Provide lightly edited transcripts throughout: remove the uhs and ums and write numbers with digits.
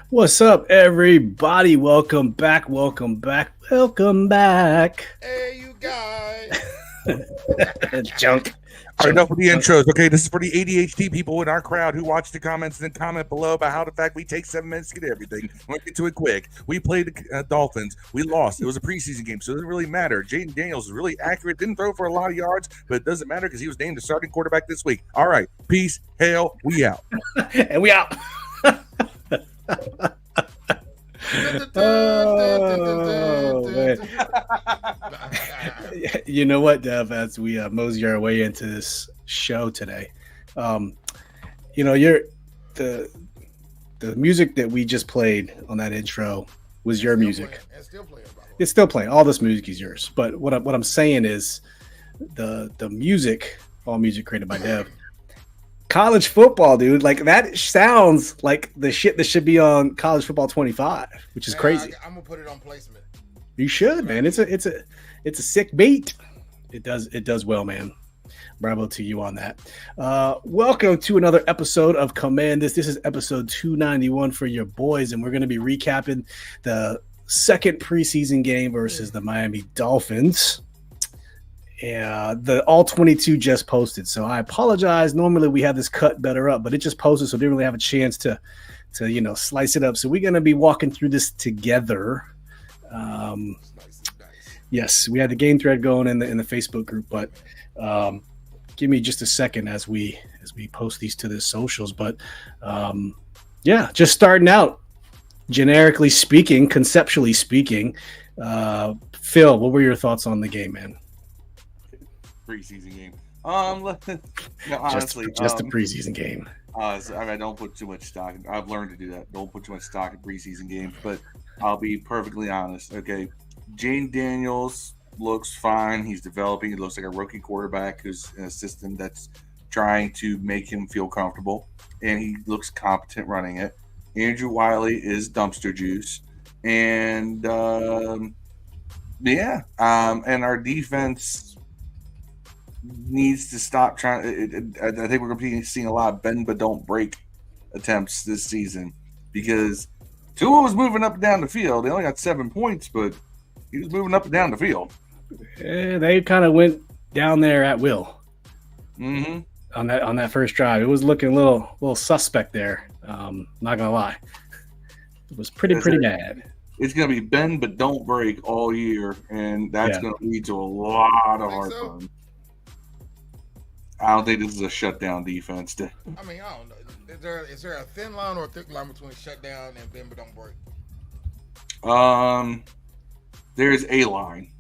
What's up, everybody? Welcome back. Welcome back. Welcome back. Hey, you guys. Junk. All right, Junk. enough with the Junk. intros. Okay, this is for the ADHD people in our crowd who watch the comments and then comment below about how the fact we take 7 minutes to get everything. We'll get to it quick. We played the Dolphins. We lost. It was a preseason game, so it doesn't really matter. Jaden Daniels is really accurate. Didn't throw for a lot of yards, but it doesn't matter because he was named the starting quarterback this week. All right, peace, hail, we out. And we out. Oh, man. You know what, Dev? As we mosey our way into this show today, you're the music that we just played on that intro was your music. And still playing, by the way. It's still playing. All this music is yours. But what I'm saying is the music, all music created by Dev. College football, dude, like that sounds like the shit that should be on College Football 25, which is crazy. I'm gonna put it on placement. You should, man. It's a sick beat. It does well, man. Bravo to you on that. Welcome to another episode of Command This. This is episode 291 for your boys, and we're going to be recapping the second preseason game versus the Miami Dolphins. Yeah, the all 22 just posted, so I apologize. Normally we have this cut better up, but it just posted, so didn't really have a chance to slice it up. So we're gonna be walking through this together. Yes, we had the game thread going in the Facebook group, but give me just a second as we post these to the socials. But yeah, just starting out, generically speaking, conceptually speaking, Phil, what were your thoughts on the game, man? Preseason game. Honestly, just a preseason game. I don't put too much stock. I've learned to do that. Don't put too much stock in preseason games. But I'll be perfectly honest. Okay, Jane Daniels looks fine. He's developing. He looks like a rookie quarterback who's in a system that's trying to make him feel comfortable, and he looks competent running it. Andrew Wiley is dumpster juice, and and our defense needs to stop trying. I think we're going to be seeing a lot of bend but don't break attempts this season because Tua was moving up and down the field. They only got 7 points, but he was moving up and down the field. They kind of went down there at will. Mm-hmm. On that first drive, it was looking a little suspect there. Not gonna lie, it was pretty bad. It's going to be bend but don't break all year, and that's going to lead to a lot of hard fun. I don't think this is a shutdown defense. I mean, I don't know. Is there a thin line or a thick line between shutdown and bend but don't break? There's a line.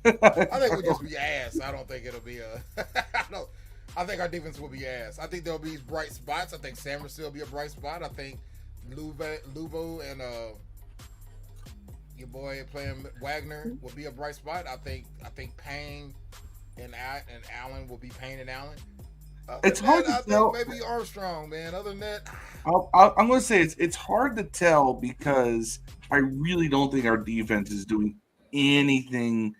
I think we'll just be ass. I don't think it'll be a. I think our defense will be ass. I think there'll be bright spots. I think Samerson will be a bright spot. I think Luvo and your boy playing Wagner will be a bright spot. I think Payne and Allen will be Payne and Allen. It's hard to tell. Maybe Armstrong, man. Other than that, I'm going to say it's hard to tell because I really don't think our defense is doing anything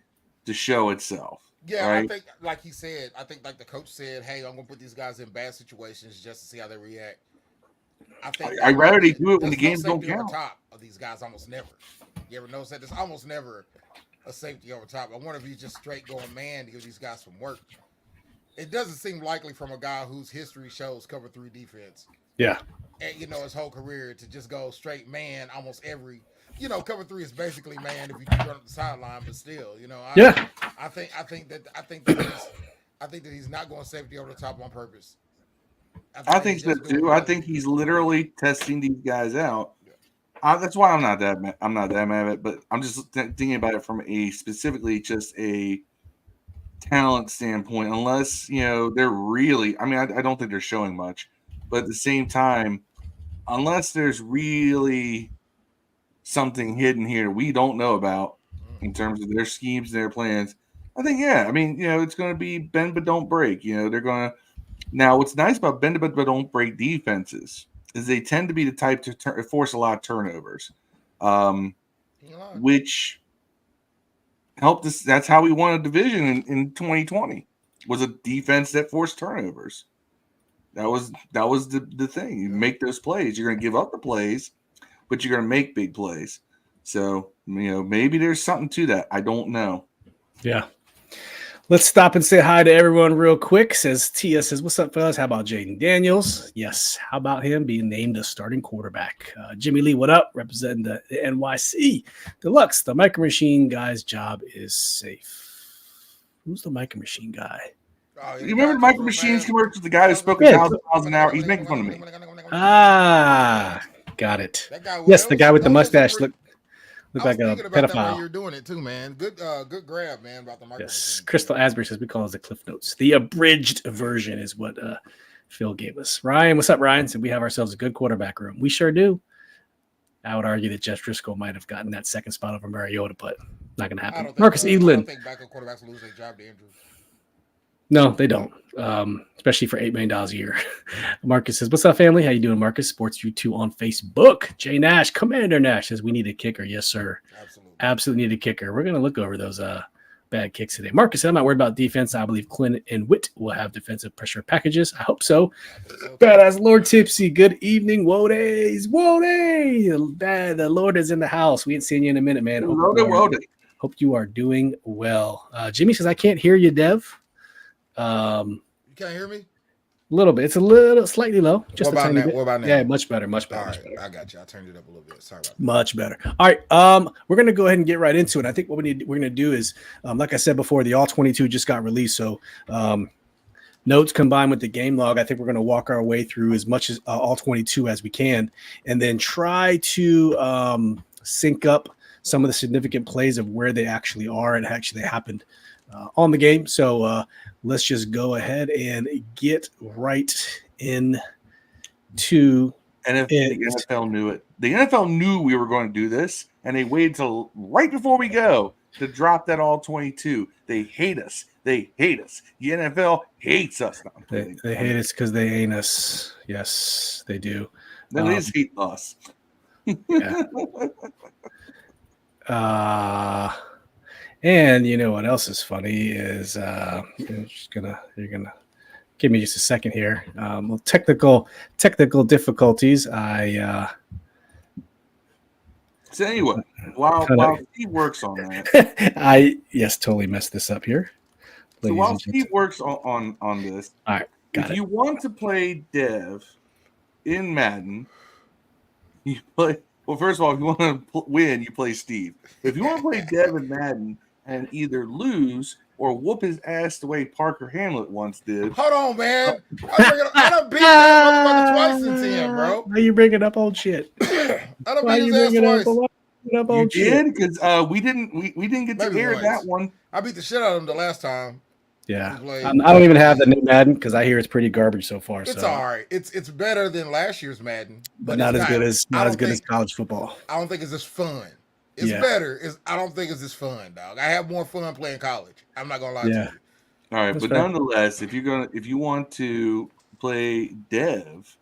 to show itself. Yeah, right? I think, like he said, like the coach said, hey, I'm going to put these guys in bad situations just to see how they react. I think I'd rather they do it when the games don't count. On top of these guys, almost never. You ever notice that? There's almost never a safety over top. I wonder if he's just straight going man to give these guys some work. It doesn't seem likely from a guy whose history shows cover 3 defense. Yeah. And his whole career to just go straight man almost every. Cover 3 is basically man if you run up the sideline, but still, I think that he's not going safety over the top on purpose. I think so too. I think he's literally testing these guys out. That's why I'm not that mad at it, but I'm just thinking about it from a specifically just a talent standpoint. Unless they're really, I don't think they're showing much, but at the same time, unless there's really something hidden here we don't know about in terms of their schemes, their plans, I think it's going to be bend but don't break. They're going to. Now, what's nice about bend but don't break defenses is they tend to be the type to force a lot of turnovers, which helped us. That's how we won a division in 2020, was a defense that forced turnovers. That was the thing. You make those plays. You're going to give up the plays, but you're going to make big plays. So, maybe there's something to that. I don't know. Yeah. Let's stop and say hi to everyone real quick. Tia says, what's up, fellas? How about Jaden Daniels? Yes. How about him being named a starting quarterback? Jimmy Lee, what up? Representing the NYC Deluxe. The Micro Machine guy's job is safe. Who's the Micro Machine guy? Oh, you remember the Micro Machines commercials? The guy who spoke 1,000 miles an hour. He's making fun of me. Got it. That guy, yes, the guy with the mustache looked like a pedophile. You're doing it too, man. Good grab, man. About the Micro Machine. Crystal Asbury says we call it the Cliff Notes. The abridged version is what Phil gave us. Ryan, what's up, Ryan? Said we have ourselves a good quarterback room. We sure do. I would argue that Jeff Driscoll might have gotten that second spot over Mariota, but not going to happen. Marcus Edlin. I don't think backup quarterbacks lose their job to Andrews. No, they don't, especially for $8 million a year. Marcus says, what's up, family? How you doing, Marcus? Sports U2 on Facebook. Jay Nash, Commander Nash says, we need a kicker. Yes, sir. Absolutely need a kicker. We're going to look over those bad kicks today. Marcus said, I'm not worried about defense. I believe Quinn and Witt will have defensive pressure packages. I hope so. Badass Lord Tipsy, good evening. Wodays. The Lord is in the house. We ain't seen you in a minute, man. Hope you are doing well. Jimmy says, I can't hear you, Dev. You can't hear me? A little bit. It's a little slightly low. Just what about now? What about now? Yeah, much better. All right, I got you. I turned it up a little bit. Sorry about that. Much better. All right. We're gonna go ahead and get right into it. I think what we're gonna do is, like I said before, the All 22 just got released. So notes combined with the game log, I think we're gonna walk our way through as much as All 22 as we can, and then try to sync up some of the significant plays of where they actually are and actually happened on the game. So let's just go ahead and get right into and if the NFL knew it. The NFL knew we were going to do this, and they waited till right before we go to drop that All 22. They hate us. The NFL hates us. They hate us because they ain't us. Yes, they do. Then they just hate us. Yeah. And you know what else is funny is you're gonna give me just a second here. Well, technical difficulties. So anyway, while Steve works on that, I totally messed this up here. So while Steve works on this, all right, if you want to play Dev in Madden, you play. Well, first of all, if you want to win, you play Steve. If you want to play Dev in Madden and either lose or whoop his ass the way Parker Hamlet once did. Hold on, man. I done beat that motherfucker twice in 10, bro. Why you bringing up old shit? I done beat his ass twice. You did? Because we didn't get to air that one. I beat the shit out of him the last time. Yeah. I don't even have the new Madden because I hear it's pretty garbage so far. It's all right. It's better than last year's Madden. But not as good as college football. I don't think it's as fun. It's better. I don't think it's as fun, dog. I have more fun playing college. I'm not gonna lie to you. All right, but nonetheless, if you want to play Dev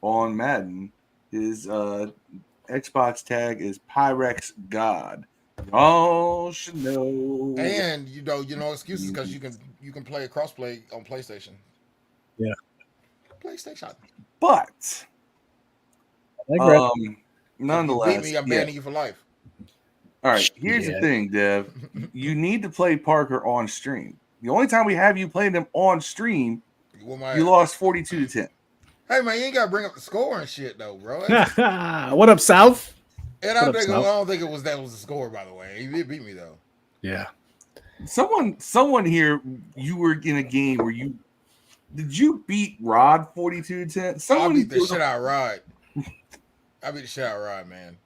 on Madden, his Xbox tag is Pyrex God. Oh, should know. And no excuses because you can play a crossplay on PlayStation. Yeah. PlayStation. But nonetheless, beat me, I'm banning you for life. All right, here's the thing, Dev. You need to play Parker on stream. The only time we have you playing them on stream, you lost 42-10. Hey, man, you ain't got to bring up the score and shit, though, bro. What up, South? And I don't think it was the score, by the way. He did beat me, though. Yeah. Someone here, you were in a game where did you beat Rod 42-10? I beat the shit out of Rod. I beat the shit out of Rod, man.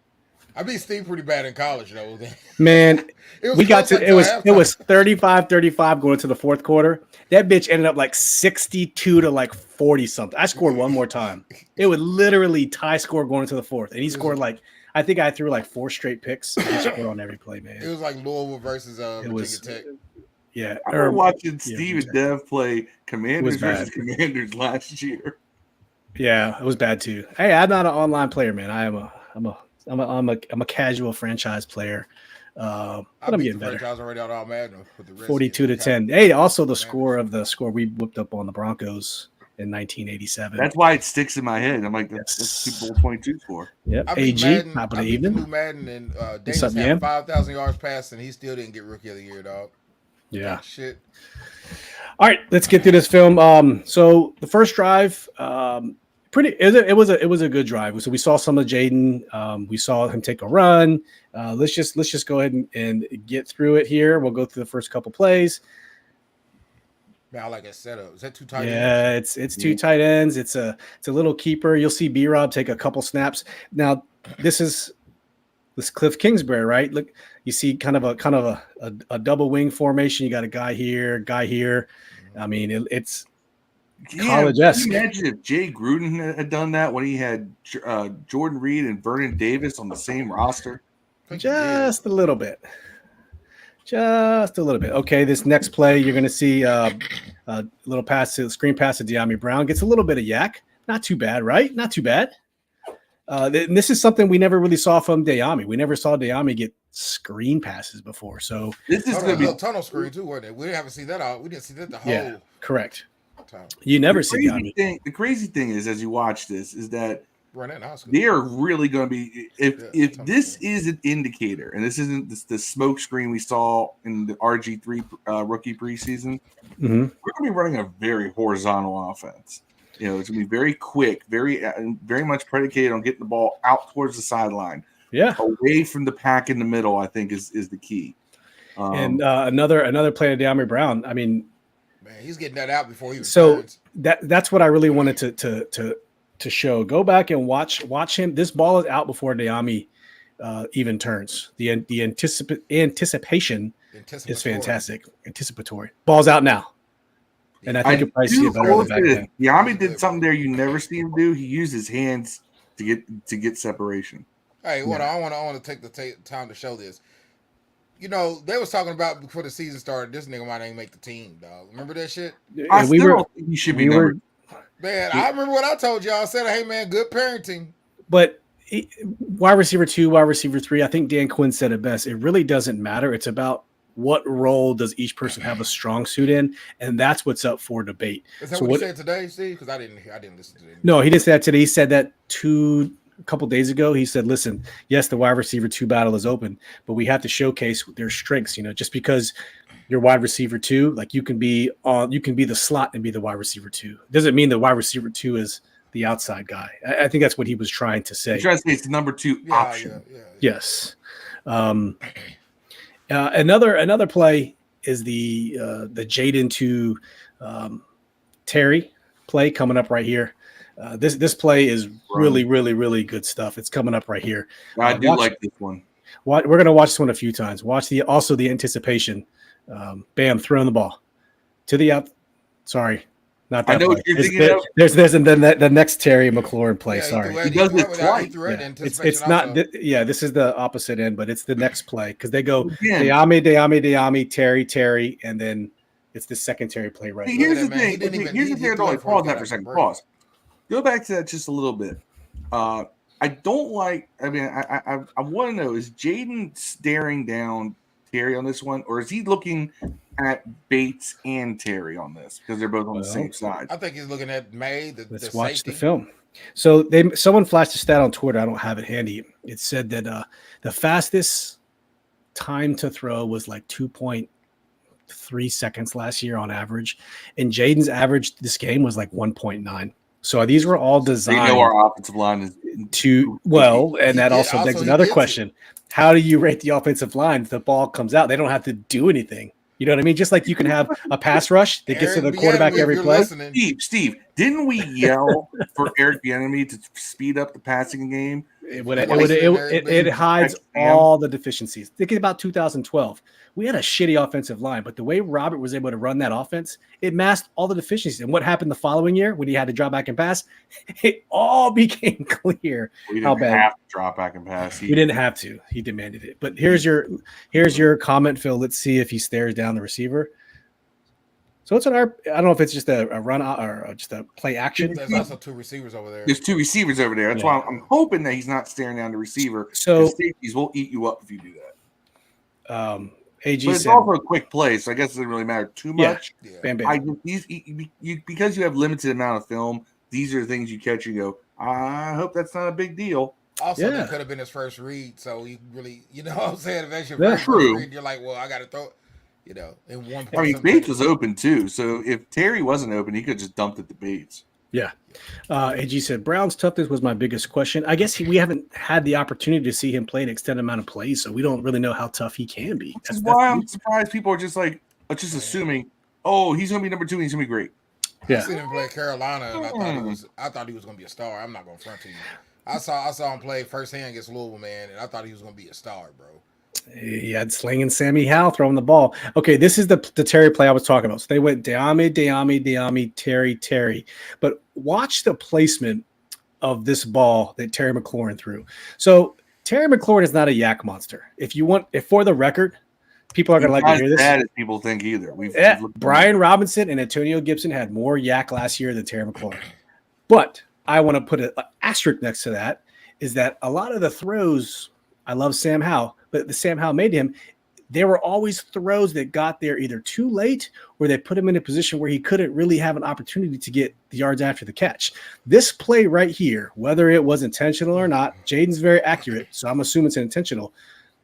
I beat Steve pretty bad in college, though. Man, it was 35-35 going into the fourth quarter. That bitch ended up like 62 to like 40 something. I scored one more time. It was literally tie score going into the fourth, and he scored like I think I threw like 4 straight picks. He scored on every play, man. It was like Louisville versus Virginia Tech. Yeah, I remember watching Steve and Dev play Commanders versus Commanders last year. Yeah, it was bad too. Hey, I'm not an online player, man. I'm a casual franchise player. But I'm getting better. Franchise already out Madden with the 42-10. Hey, also the score we whipped up on the Broncos in 1987. That's why it sticks in my head. I'm like, that's Super Bowl 22 score. Yep. I beat AG, Madden, top of I the beat the evening. new Madden, and What's Davis up, had Yam? 5,000 yards passing, and he still didn't get Rookie of the Year, dog. Yeah. Shit. All right, let's get through this film. So the first drive, it was a good drive. So we saw some of Jaden. We saw him take a run. Let's just go ahead and get through it here. We'll go through the first couple plays. Man, I like that setup. Is that two tight ends? Yeah, it's two tight ends. It's a little keeper. You'll see B-Rob take a couple snaps. Now this Cliff Kingsbury, right? Look, you see kind of a double wing formation. You got a guy here. I mean, it's college-esque. Can you imagine if Jay Gruden had done that when he had Jordan Reed and Vernon Davis on the same roster? Just a little bit. Okay, this next play, you're going to see a little screen pass to De'Ami Brown. Gets a little bit of yak. Not too bad, right? Not too bad. This is something we never really saw from De'Ami. We never saw De'Ami get screen passes before. So this is going to be a tunnel screen too, wasn't it? We haven't seen that out. We didn't see that the whole correct. time. You never see De'Ami. The crazy thing is, as you watch this, is that they are really going to be if this is an indicator, and this isn't the smoke screen we saw in the RG3 rookie preseason. We're going to be running a very horizontal offense. It's going to be very quick, very much predicated on getting the ball out towards the sideline. Yeah, away from the pack in the middle, I think is the key. And another play to De'Ami Brown. I mean, man, he's getting that out before he returns. So that's what I really wanted to show. Go back and watch him. This ball is out before De'Ami even turns. The anticipation is fantastic. Anticipatory. Ball's out now. And I think you probably see it better on the back end. De'Ami did something there you never see him do. He used his hands to get separation. Hey, I want to take the time to show this. You know, they was talking about before the season started, this nigga might ain't make the team, dog. Remember that shit? I still think he should be numbered. Man, I remember what I told y'all. I said, hey, man, good parenting. But wide receiver 2, wide receiver 3, I think Dan Quinn said it best. It really doesn't matter. It's about what role does each person have a strong suit in, and that's what's up for debate. Is that what he said today, Steve? Because I didn't listen to it. No, he didn't say that today. He said that a couple days ago. He said, listen, yes, the wide receiver 2 battle is open, but we have to showcase their strengths. Just because you're wide receiver 2, like you can be the slot and be the wide receiver 2. Doesn't mean the wide receiver 2 is the outside guy. I think that's what he was trying to say. He's trying to say it's the number 2 option. Yeah. Yes. Another play is the Jaden to Terry play coming up right here. This play is really, really, really good stuff. It's coming up right here. I do like this one. We're going to watch this one a few times. Watch the anticipation. Bam, throwing the ball to the out. Sorry, not that. I know play. what you're thinking of. There's the next Terry McLaurin play. Sorry, he does it twice. It's not. This is the opposite end, but it's the next play because they go De'Ami, Terry, and then it's the secondary play right. Here's the thing. Here's the thing. Pause that for a second. Pause. Go back to that just a little bit. I don't like. I mean, I want to know: is Jaden staring down Terry on this one, or is he looking at Bates and Terry on this because they're both on the same side? I think he's looking at May. Let's watch the film. So someone flashed a stat on Twitter. I don't have it handy. It said that the fastest time to throw was like 2.3 seconds last year on average, and Jaden's average this game was like 1.9. So these were all designed. You know our offensive line is and that also begs another question. How do you rate the offensive line if the ball comes out? They don't have to do anything. You know what I mean? Just like you can have a pass rush that gets to the quarterback every play. Steve, didn't we yell for Eric Bieniemy to speed up the passing game? It hides all the deficiencies. Think about 2012. We had a shitty offensive line, but the way Robert was able to run that offense, it masked all the deficiencies. And what happened the following year when he had to drop back and pass? It all became clear how bad. Have to drop back and pass. We didn't have to. He demanded it. But here's your comment, Phil. Let's see if he stares down the receiver. So it's I don't know if it's just a run or just a play action. There's also 2 receivers over there. There's 2 receivers over there. That's why I'm hoping that he's not staring down the receiver. So safeties will eat you up if you do that. AG but it's said, also a quick play, so I guess it doesn't really matter too much. Yeah. bam, bam. Because you have limited amount of film, these are the things you catch and go, I hope that's not a big deal. Also, Yeah. that could have been his first read, so he really, you know what I'm saying? If that's your Yeah. very True. first read, you're like, well, I got to throw, you know, in one point. I mean, Bates was open too, so if Terry wasn't open, he could just dumped it to Bates. Yeah. AG said, Brown's toughness was my biggest question. I guess we haven't had the opportunity to see him play an extended amount of plays, so we don't really know how tough he can be. That's why I'm surprised people are just like, just assuming, oh, he's going to be number 2 and he's going to be great. I seen him play Carolina, and I thought he was going to be a star. I'm not going to front to you. I saw him play firsthand against Louisville, man, and I thought he was going to be a star, bro. He had slinging Sammy Howell throwing the ball. Okay, this is the Terry play I was talking about. So they went Deami, Terry. But watch the placement of this ball that Terry McLaurin threw. So Terry McLaurin is not a yak monster. If for the record, people are going to like to hear this. Not as bad as people think either. Brian Robinson and Antonio Gibson had more yak last year than Terry McLaurin. But I want to put an asterisk next to that is that a lot of the throws, I love Sam Howell, but the Sam Howell made to him, there were always throws that got there either too late or they put him in a position where he couldn't really have an opportunity to get the yards after the catch. This play right here, whether it was intentional or not, Jaden's very accurate, so I'm assuming it's intentional.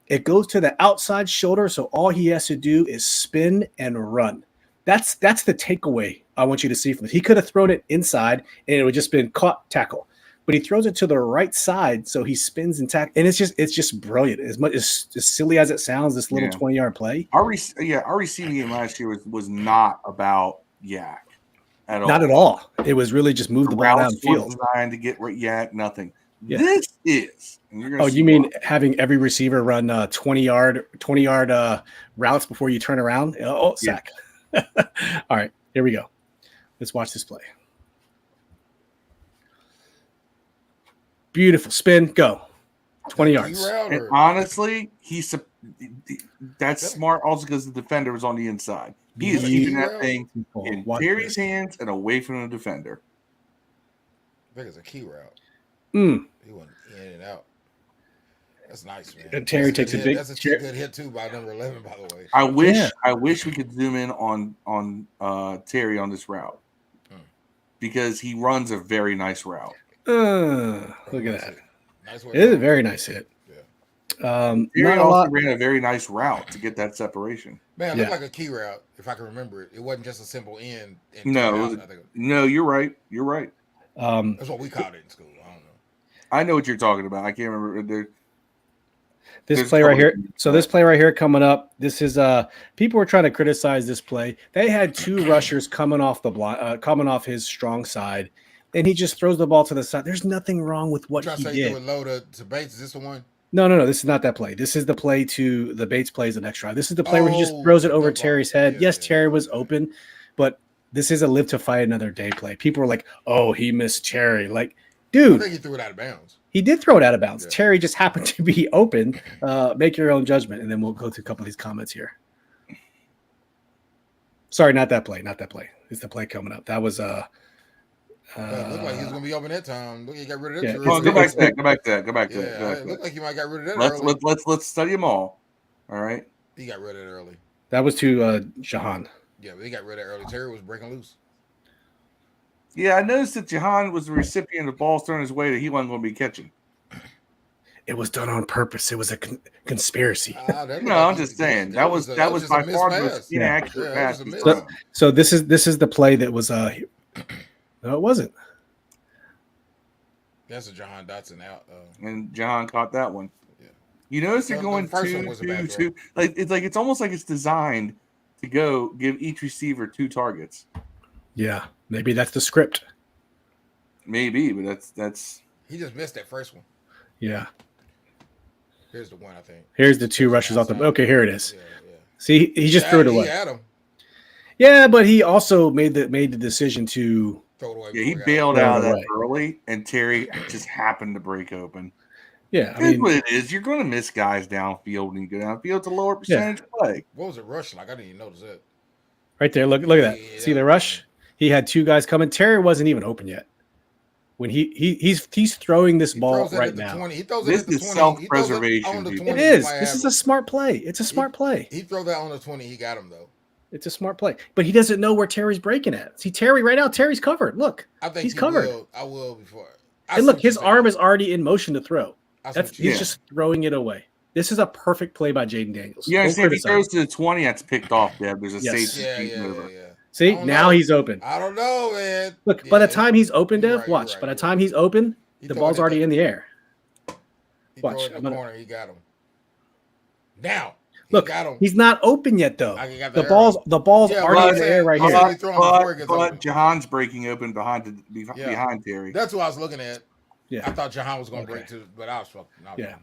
It goes to the outside shoulder, so all he has to do is spin and run. That's the takeaway I want you to see from this. He could have thrown it inside and it would just been caught tackle. But he throws it to the right side, so he spins and tackle, and it's just brilliant. As much as silly as it sounds, this little 20-yard play. Our receiving game last year was not about yak at all. Not at all. It was really just move the ball downfield. Designed to get yak, nothing. Yeah. This is. You mean having every receiver run 20-yard routes before you turn around? Oh, sack. Yeah. All right, here we go. Let's watch this play. Beautiful spin, go. 20 yards. And honestly, that's smart also because the defender was on the inside. He is keeping that thing in Terry's hands and away from the defender. I think it's a key route. He went in and out. That's nice, man. And Terry takes a big. That's a good hit too by number 11, by the way. I wish we could zoom in on Terry on this route because he runs a very nice route. Look at that. Nice it is a very nice hit. Yeah. Terry also ran a very nice route to get that separation. Man, it looked like a key route, if I can remember it. It wasn't just a simple in. No, you're right. You're right. That's what we called it in school. I don't know. I know what you're talking about. I can't remember. This play right here. So this play right here coming up. This is people were trying to criticize this play. They had two rushers coming off the block, coming off his strong side, and he just throws the ball to the side. There's nothing wrong with what he did. You low to Bates. Is this the one? No. This is not that play. This is the play to the Bates plays the next drive. This is the play where he just throws it over Terry's head. Yes, Terry was open, but this is a live to fight another day play. People were like, "Oh, he missed Terry." Like, dude, I think he threw it out of bounds. He did throw it out of bounds. Yeah. Terry just happened to be open. Make your own judgment, and then we'll go to a couple of these comments here. Sorry, not that play. Not that play. It's the play coming up. That was looked like he was going to be open that time. Look, he got rid of that. Go back to that. Go back to that. It looked like he might got rid of that early. Let's study them all. All right. He got rid of it early. That was to Jahan. Yeah, but he got rid of it early. Terry was breaking loose. Yeah, I noticed that Jahan was the recipient of balls thrown his way that he wasn't going to be catching. It was done on purpose. It was a conspiracy. No, I'm just saying that was by far the most inaccurate pass. So this is the play that was no, it wasn't. That's a Jahan Dotson out. And Jahan caught that one. Yeah. You notice they're going two. It's almost like it's designed to give each receiver 2 targets. Yeah, maybe that's the script. Maybe, but that's. He just missed that first one. Yeah. Here's the one, I think. Here's the 2 rushes off the. Okay, here it is. Yeah. See, he just threw it away. He had him. Yeah, but he also made the decision to throw it away. Yeah, he bailed out of that early, and Terry just happened to break open. Yeah, I mean, what it is. You're going to miss guys downfield when you go downfield. It's a lower percentage play. What was it rush like? I didn't even notice that. Right there. Look at that. See the rush? He had 2 guys coming. Terry wasn't even open yet. when he's throwing this He ball throws it right at the now. 20. He throws This it at the is 20. He throws it self-preservation, on the people. 20. It he is. might This have is him. a smart play. It's a smart play. He throw that on the 20. He got him though. It's a smart play, but he doesn't know where Terry's breaking at. See Terry right now. Terry's covered. Look, I think he's he covered. will. I will before. And look, his arm is already in motion to throw. He's just throwing it away. This is a perfect play by Jaden Daniels. Yeah, if he throws to the 20, that's picked off, Deb. There's a safety. Yeah. See, now he's open. I don't know, man. Look, by the time he's open, Dev, right, watch. Right, by the time he's open, the ball's already in the air. Watch. In the corner, he got him. Now, look, he's not open yet, though. The ball's already in the air right here. But Jahan's breaking open behind Terry. That's what I was looking at. Yeah, I thought Jahan was going to break too, but I was fucking. Yeah.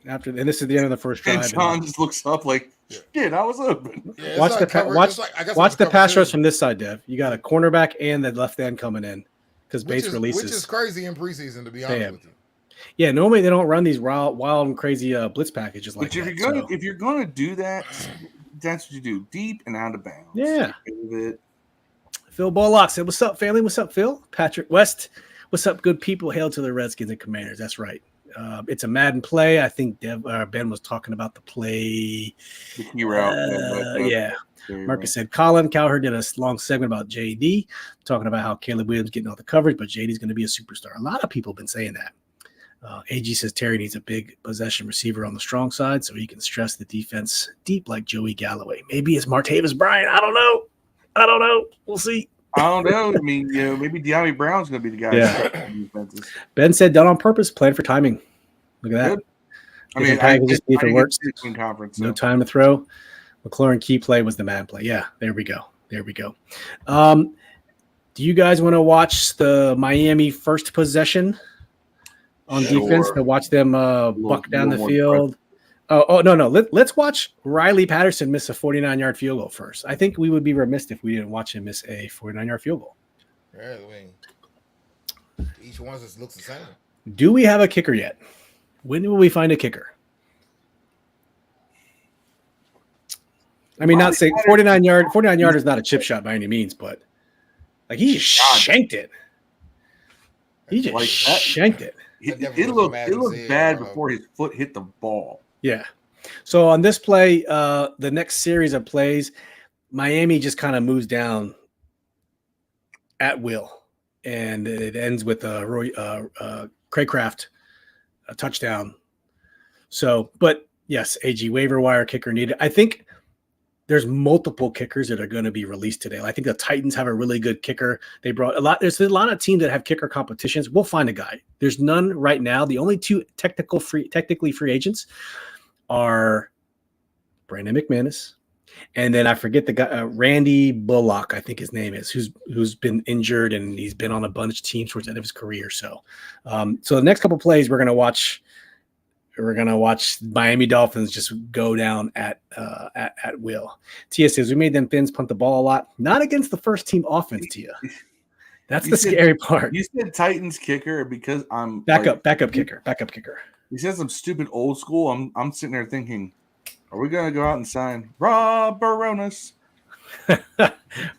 And this is the end of the first drive. And Jahan just looks up like, shit, I was open. Yeah, watch the pass rush from this side, Dev. You got a cornerback and the left end coming in because Bates releases. Which is crazy in preseason, to be honest with you. Yeah, normally they don't run these wild and crazy blitz packages like that. But if you're gonna do that, that's what you do, deep and out of bounds. Yeah. Phil Bullock said, "What's up, family? What's up, Phil? Patrick West, what's up, good people? Hail to the Redskins and Commanders." That's right. It's a Madden play. I think Ben was talking about the play. The key route. Yeah. Marcus said Colin Cowherd did a long segment about JD, talking about how Caleb Williams getting all the coverage, but JD's going to be a superstar. A lot of people have been saying that. AG says Terry needs a big possession receiver on the strong side so he can stress the defense deep like Joey Galloway. Maybe it's Martavis Bryant. I don't know. We'll see. I don't know. I mean, maybe De'Ami Brown's going to be the guy. Yeah. Ben said done on purpose, plan for timing. Look at that. Good. I mean, I just see if it works. Conference, no time to throw. McLaurin key play was the man play. Yeah, there we go. Do you guys want to watch the Miami first possession on defense to watch them buck down the field? Oh no. Let's watch Riley Patterson miss a 49-yard field goal first. I think we would be remiss if we didn't watch him miss a 49-yard field goal. Yeah, I mean, each one just looks the same. Do we have a kicker yet? When will we find a kicker? I mean, not saying 49 yard is not a chip shot by any means, but like he just shanked it. Shanked it. It looked bad before his foot hit the ball. Yeah. So on this play, the next series of plays, Miami just kind of moves down at will, and it ends with Craycraft a touchdown. So, but yes, AG waiver wire kicker needed. I think there's multiple kickers that are going to be released today. I think the Titans have a really good kicker. They brought a lot. There's a lot of teams that have kicker competitions. We'll find a guy. There's none right now. The only two technically free agents are Brandon McManus, and then I forget the guy, Randy Bullock, I think his name is, who's been injured and he's been on a bunch of teams towards the end of his career. So the next couple plays we're gonna watch Miami Dolphins just go down at will. Tia says we made them Finns punt the ball a lot, not against the first team offense. Tia, that's the scary part. You said Titans kicker because I'm backup kicker. He said some stupid old school. I'm sitting there thinking, are we gonna go out and sign Rob Baronis?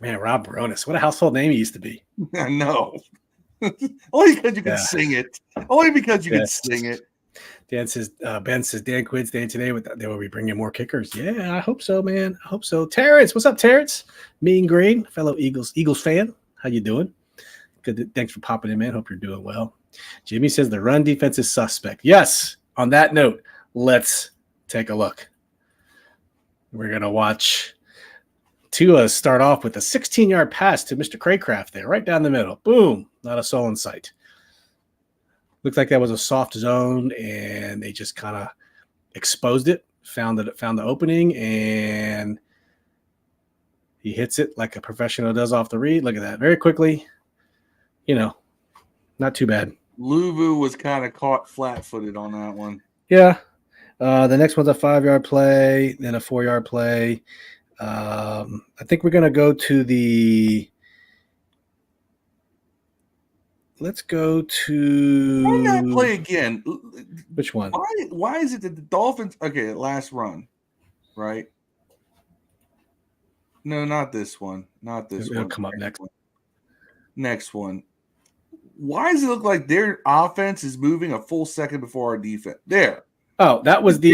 Man, Rob Baronis, what a household name he used to be. I know. Only because you can sing it. Only because you can sing it. Ben says Dan Quinn's day today they will be bringing more kickers. Yeah, I hope so, man. I hope so. Terrence, what's up, Terrence? Mean Green, fellow Eagles fan. How you doing? Good. Thanks for popping in, man. Hope you're doing well. Jimmy says the run defense is suspect. Yes. On that note, let's take a look. We're gonna watch Tua start off with a 16-yard pass to Mr. Craycraft there, right down the middle. Boom. Not a soul in sight. Looked like that was a soft zone, and they just kind of exposed it, found the opening, and he hits it like a professional does off the read. Look at that. Very quickly. Not too bad. Luvu was kind of caught flat-footed on that one. Yeah. The next one's a 5-yard play, then a 4-yard play. I think we're going to go to the – let's go to – Run that play again. Which one? Why is it that the Dolphins – okay, last run, right? No, not this one. Not this one. It'll come up next. Next one. Why does it look like their offense is moving a full second before our defense? There. Oh, that was the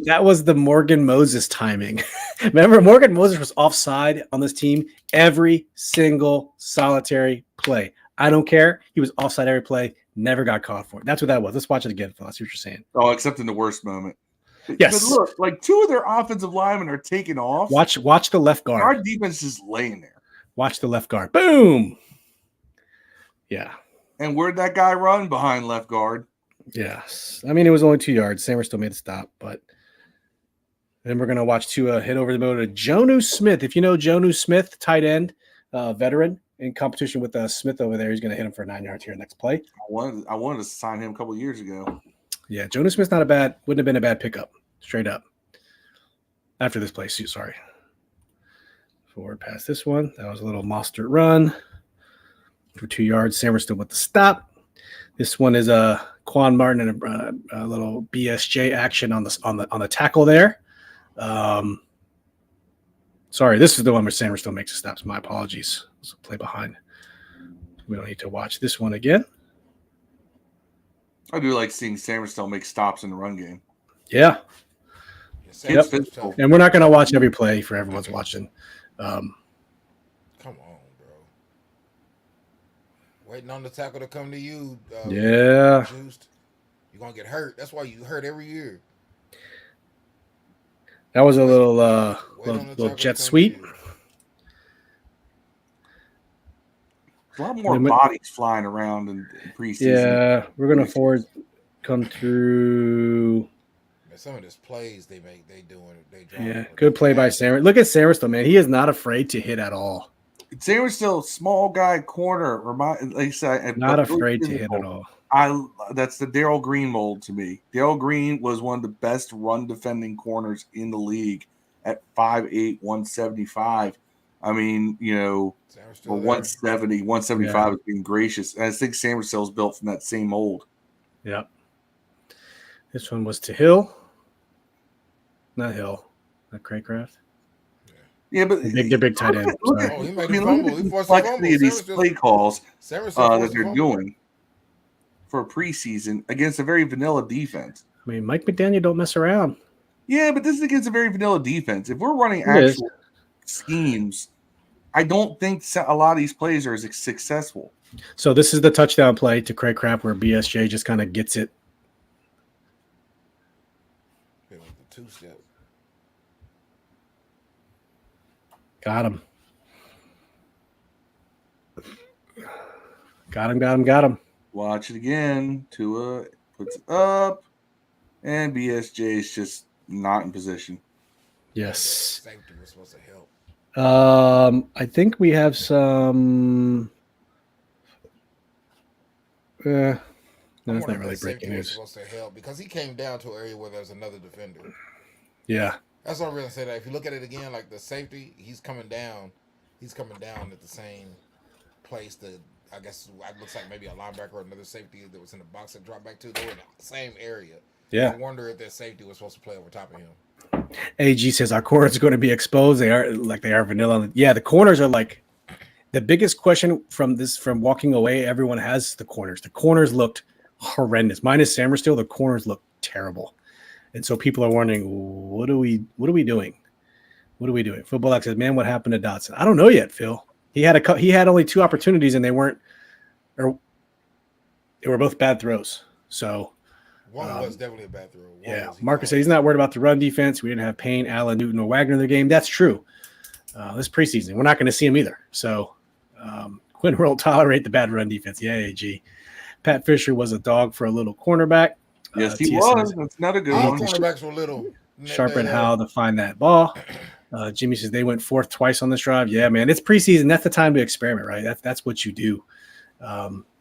that was the Morgan Moses timing. Remember, Morgan Moses was offside on this team every single solitary play. I don't care. He was offside every play. Never got caught for it. That's what that was. Let's watch it again, fellas. See what you're saying. Oh, except in the worst moment. Yes. But look, like 2 of their offensive linemen are taking off. Watch the left guard. Our defense is laying there. Watch the left guard. Boom. Yeah. And where'd that guy run? Behind left guard. Yes. I mean, it was only 2 yards. Sammer still made a stop, but then we're going to watch Tua hit over the middle to Jonnu Smith. If you know Jonnu Smith, tight end, veteran in competition with Smith over there, he's going to hit him for 9 yards here next play. I wanted to sign him a couple of years ago. Yeah, Jonnu Smith's wouldn't have been a bad pickup, straight up. After this play, sorry. Forward past this one. That was a little Mostert run for 2 yards. Sammer still with the stop. This one is Quan Martin and a little BSJ action on the tackle there. Sorry, this is the one where Sammer still makes the stops. My apologies. Let's play behind. We don't need to watch this one again. I do like seeing Sammerstone make stops in the run game. Yeah. Yep. And we're not going to watch every play for everyone's watching. Come on, bro. Waiting on the tackle to come to you. Yeah. Juiced. You're going to get hurt. That's why you hurt every year. That was a little jet sweep. A lot more bodies flying around in preseason. Yeah, we're going to come through. Some of these plays they doing. Yeah, good play by Sammer. Look at Sammerstone, man. He is not afraid to hit at all. Sammerstone, small guy corner. Like I said, not afraid to hit at all. That's the Darrell Green mold to me. Darrell Green was one of the best run defending corners in the league at 5'8", 175. I mean, for 170, 175 is being gracious. And I think Sammerstone's built from that same mold. Yep. This one was to Hill. Not Hill. Not Craycraft. Yeah, but they're big tight end. Look at the complexity of these play calls that they're doing for preseason against a very vanilla defense. I mean, Mike McDaniel don't mess around. Yeah, but this is against a very vanilla defense. If we're running actual schemes, I don't think a lot of these plays are as successful. So this is the touchdown play to Craycraft where BSJ just kind of gets it. Two-step. Got him. Got him. Watch it again. Tua puts it up, and BSJ is just not in position. Yes. Safety was supposed to help. I think we have some. No, it's not really breaking news. Supposed to help because he came down to an area where there's another defender. Yeah. That's what I'm really saying. If you look at it again, like the safety, he's coming down at the same place that I guess it looks like maybe a linebacker or another safety that was in the box that dropped back to. They were in the same area. Yeah. I wonder if that safety was supposed to play over top of him. AG says our corners are going to be exposed. They are vanilla. Yeah, the corners are like the biggest question from walking away. Everyone has the corners. The corners looked horrendous. Minus Sammerstone, the corners looked terrible. And so people are wondering, what are we doing? What are we doing? Football X says, man, what happened to Dotson? I don't know yet, Phil. He had only 2 opportunities and they were both bad throws. So one was definitely a bad throw. Marcus said he's not worried about the run defense. We didn't have Payne, Allen, Newton, or Wagner in the game. That's true. This preseason, we're not going to see him either. So Quinn won't tolerate the bad run defense. Yeah, AG. Pat Fisher was a dog for a little cornerback. Yes, he was. That's not a good one. Cornerbacks were little. Sharpen how to find that ball. Jimmy says they went 4th twice on this drive. Yeah, man, it's preseason. That's the time to experiment, right? That's what you do.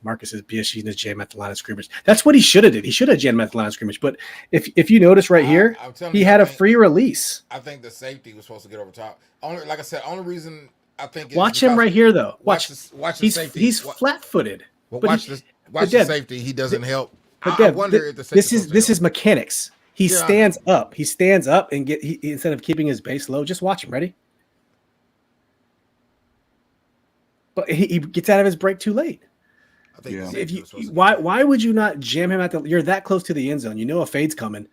Marcus says BSG in his jam at the line of scrimmage. That's what he should have did. He should have jammed at the line of scrimmage. But if you notice right here, he had a free release. I think the safety was supposed to get over top. Like I said, only reason I think watch him right here though. Watch the safety. He's flat-footed. But watch the safety. He doesn't help. But I wonder if the safety this is mechanics. He stands up. He stands up and instead of keeping his base low, just watch him. Ready? But he gets out of his break too late. think the If safety you was supposed to why would you not jam him at the? You're that close to the end zone. You know a fade's coming.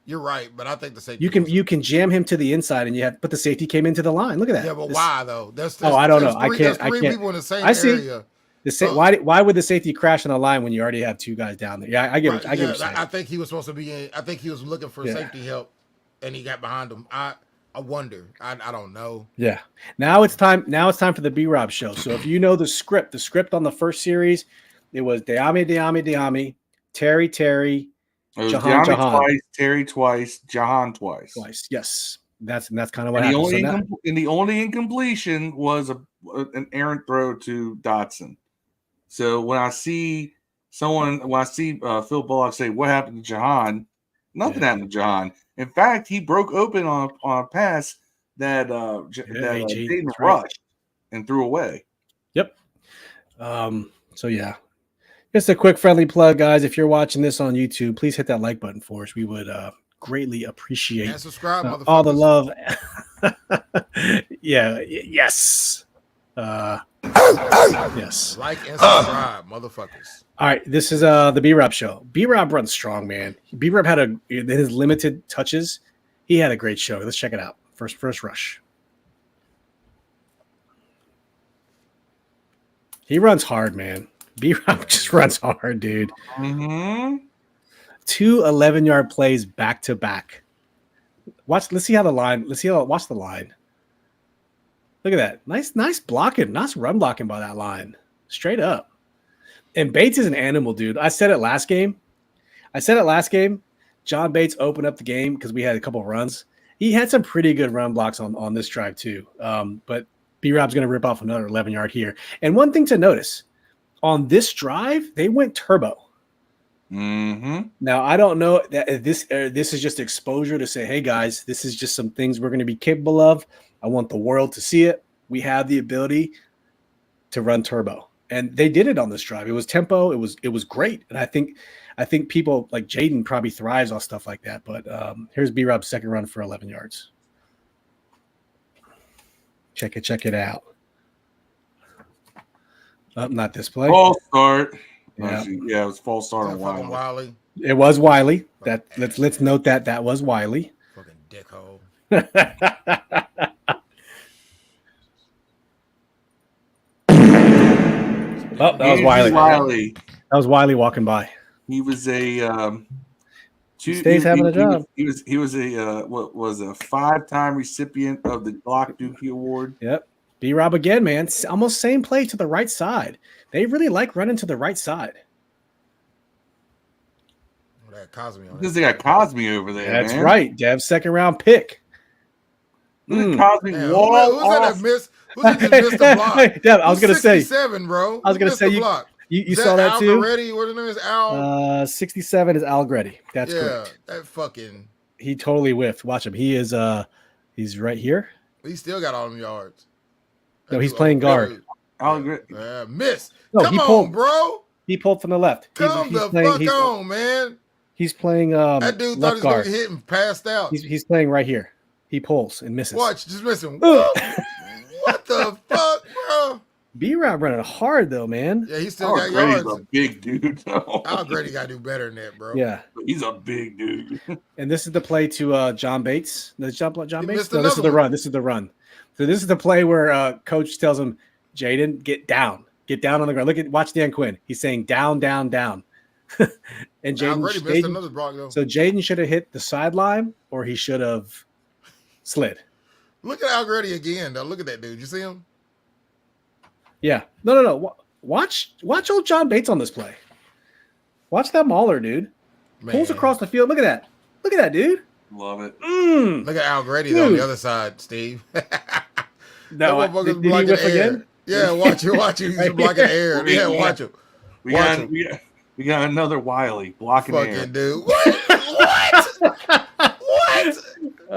You're right, but I think the safety. You can jam him to the inside, and but the safety came into the line. Look at that. Yeah, but why though? I don't know. There's three people in the same area. Why would the safety crash on the line when you already have two guys down there? Yeah, I get what you're saying. I think he was supposed to be in. I think he was looking for safety help, and he got behind him. I wonder. I don't know. Yeah. Now it's time for the B-Rob show. So if you know the script on the first series, it was Deami, Terry. Jahan twice, Terry twice, Jahan twice. Yes, that's kind of what happened. The only incompletion was an errant throw to Dotson. So when I see Phil Bullock say, "What happened to Jahan?" Nothing happened to Jahan. In fact, he broke open on a pass that Jaden rushed and threw away. Yep. So yeah. Just a quick friendly plug, guys. If you're watching this on YouTube, please hit that like button for us. We would greatly appreciate and subscribe, all the love. Yes. Yes. Like and subscribe, motherfuckers. All right, this is the B-Rob show. B-Rob runs strong, man. B-Rob had in his limited touches, he had a great show. Let's check it out. First rush. He runs hard, man. B-Rob just runs hard, dude. Mm-hmm. 2 11-yard plays back to back. Watch the line. Watch the line. Look at that. Nice blocking. Nice run blocking by that line. Straight up. And Bates is an animal, dude. I said it last game. John Bates opened up the game because we had a couple of runs. He had some pretty good run blocks on this drive too. But B-Rob's going to rip off another 11-yard here. And one thing to notice, on this drive, they went turbo. Mm-hmm. Now, I don't know that this is just exposure to say, hey, guys, this is just some things we're going to be capable of. I want the world to see it. We have the ability to run turbo. And they did it on this drive. It was tempo. It was great. And I think people like Jaden probably thrives on stuff like that. But here's B-Rob's second run for 11 yards. Check it out. Not this play. False start. Yeah. It was false start on Wiley. It was Wiley. Let's note that was Wiley. Fucking dickhole. That was Wiley. That was Wiley walking by. He was a Stays having a job. He was a 5-time recipient of the Glock Dookie Award. Yep. B-Rob again, man. Almost same play to the right side. They really like running to the right side. Because they got Cosme over there. That's man. right. Dev's second round pick. Cosme Who's that missed the block? Dev, I was gonna say 67, bro. I was gonna say you saw that too. Algretti, what his name is Al. 67 is Algretti. That's correct. That fucking. He totally whiffed. Watch him. He is he's right here. He still got all them yards. No, he's playing guard. Algretti. Miss. No, Come on, bro. He pulled from the left. Come the fuck on, man. He's playing that dude thought he was guard. gonna hit and passed out. He's playing right here. He pulls and misses. Watch, just missing. What the fuck, bro? B-Rob running hard though, man. Yeah, he still got yards. He's a big dude, though. Algretti got to do better than that, bro. Yeah, he's a big dude. And this is the play to John Bates. John Bates. No, this is the run. This is the run. So this is the play where coach tells him, Jaden, get down on the ground. Watch Dan Quinn. He's saying down. And missed another block though. So Jaden should have hit the sideline, or he should have slid. Look at Algretti again, though. Look at that dude. You see him? Yeah. No. Watch old John Bates on this play. Watch that mauler, dude. Man. Pulls across the field. Look at that, dude. Love it. Look at Algretti though, on the other side, Steve. No, did he whiff again? Yeah, watch him. He's blocking air. Yeah, watch him. We got another Wiley blocking fucking air. Dude. What?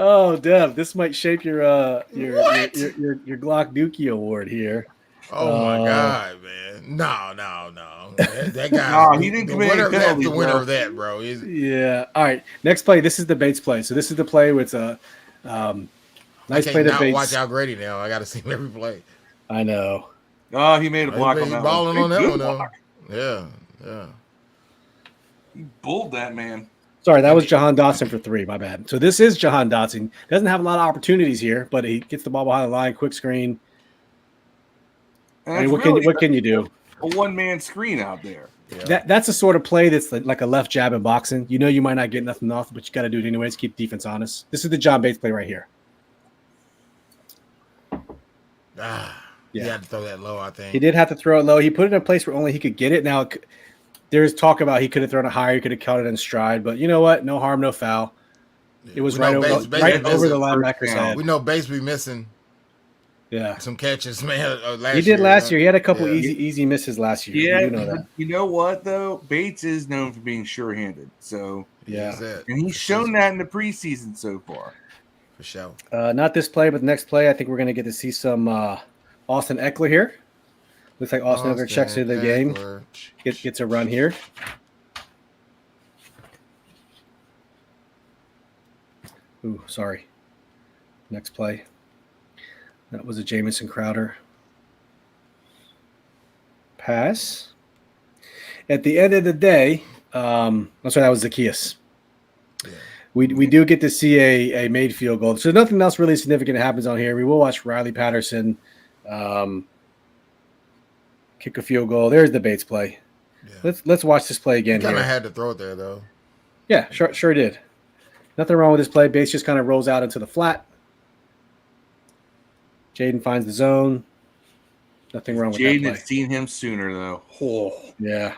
Oh, Dev, this might shape your Glock Dookie Award here. Oh my God, man! No. That guy. No, he didn't commit any penalties. The winner of that, bro. Yeah. All right. Next play. This is the Bates play. So this is the play with a nice play to Bates. Watch Algretti now. I got to see him every play. I know. Oh, he made a block on that. Balling on that one though. Yeah. He bulled that man. Sorry, that was Jahan Dotson for 3. My bad. So this is Jahan Dotson. Doesn't have a lot of opportunities here, but he gets the ball behind the line, quick screen. I mean, what can you do? A one-man screen out there. Yeah. That's a sort of play that's like a left jab in boxing. You know you might not get nothing off, but you got to do it anyways. Keep defense honest. This is the John Bates play right here. He had to throw that low, I think. He did have to throw it low. He put it in a place where only he could get it. Now, there's talk about he could have thrown it higher. He could have caught it in stride. But you know what? No harm, no foul. It was right over the linebacker's head. We know Bates be missing some catches, man. He did last year. He had a couple easy misses last year. Yeah, you know that. You know what, though? Bates is known for being sure-handed. So, yeah. And he's shown that in the preseason so far. For sure. Not this play, but the next play, I think we're going to get to see some Austin Eckler here. Looks like Austin Eckler checks into the game. Gets a run here. Ooh, sorry. Next play. That was a Jamison Crowder pass. At the end of the day, I'm sorry, that was Zacchaeus. Yeah. We do get to see a made field goal. So nothing else really significant happens on here. We will watch Riley Patterson kick a field goal. There's the Bates play. Yeah. Let's watch this play again. Kind of had to throw it there, though. Yeah, sure did. Nothing wrong with this play. Bates just kind of rolls out into the flat. Jaden finds the zone. Nothing wrong with that play. Jaden had seen him sooner, though. Oh, yeah.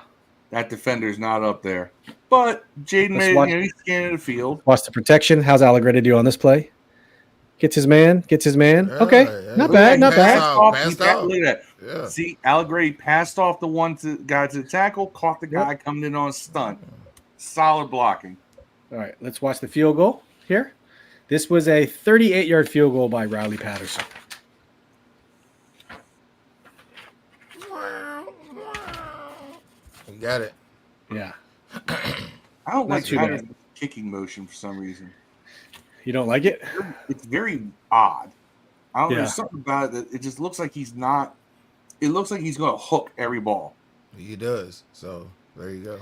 That defender's not up there. But Jaden he's scanning the field. Watch the protection. How's Allegretti do on this play? Gets his man. Okay. Yeah. Not bad. Look at that. Yeah. See, Allegretti passed off the guy to the tackle, caught the guy coming in on a stunt. Solid blocking. All right, let's watch the field goal here. This was a 38-yard field goal by Riley Patterson. You got it. Yeah. I don't like Patterson's kicking motion for some reason. You don't like it? It's very odd. I don't know. There's something about it that it just looks like he's not. It looks like he's going to hook every ball. He does. So there you go.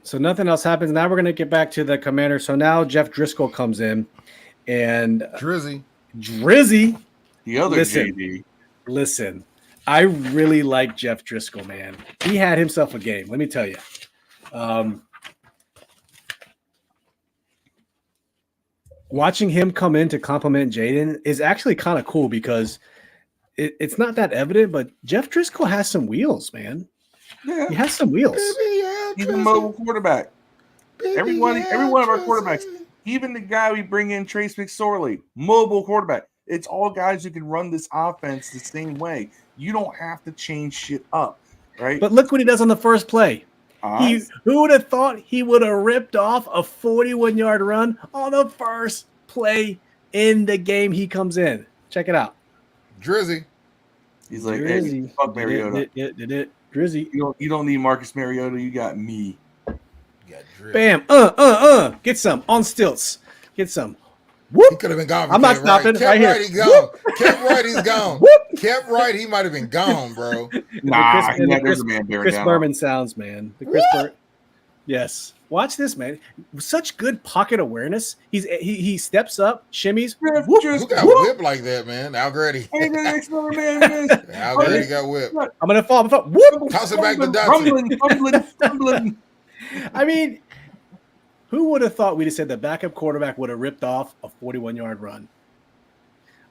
So nothing else happens. Now we're going to get back to the Commander. So now Jeff Driscoll comes in, and Drizzy, the other JD. Listen, I really like Jeff Driscoll, man. He had himself a game. Let me tell you. Watching him come in to compliment Jaden is actually kind of cool because it's not that evident, but Jeff Driscoll has some wheels, man. Yeah. He has some wheels. He's a mobile quarterback. Every one of our quarterbacks, even the guy we bring in, Trace McSorley, mobile quarterback. It's all guys who can run this offense the same way. You don't have to change shit up, right? But look what he does on the first play. Who would have thought he would have ripped off a 41-yard run on the first play in the game he comes in? Check it out. Drizzy. He's like, hey, fuck Mariota. Drizzy. You don't need Marcus Mariota. You got me. You got Drizzy. Bam. Get some on stilts. Get some. Whoop. He could have been gone. I'm not stopping. Kept right he's gone. Kept right, he's gone. Kept right, he might have been gone, bro. Chris Berman sounds, man. The Chris Berman. Yes. Watch this, man. Such good pocket awareness. He steps up, shimmies. Who got whipped like that, man? Allegretti. Allegretti got whipped. I'm gonna fall. Whoop. Toss it back to Dotson. Fumbling. I mean, who would have thought we'd have said the backup quarterback would have ripped off a 41-yard run?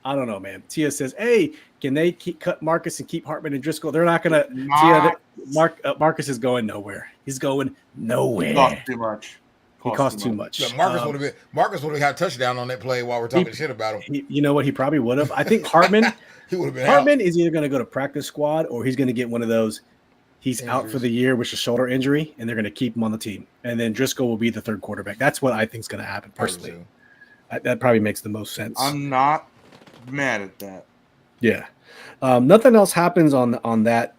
I don't know, man. Tia says, hey, can they cut Marcus and keep Hartman and Driscoll? They're not going to. Marcus is going nowhere. He's going nowhere. He cost too much. He cost too much. Yeah, Marcus would have got a touchdown on that play while we're talking shit about him. You know what? He probably would have. I think Hartman. He would have been Hartman out. is either going to go to practice squad or he's going to get one of those. He's out for the year with a shoulder injury, and they're going to keep him on the team. And then Driscoll will be the third quarterback. That's what I think is going to happen personally. That probably makes the most sense. I'm not mad at that. Yeah. Nothing else happens on that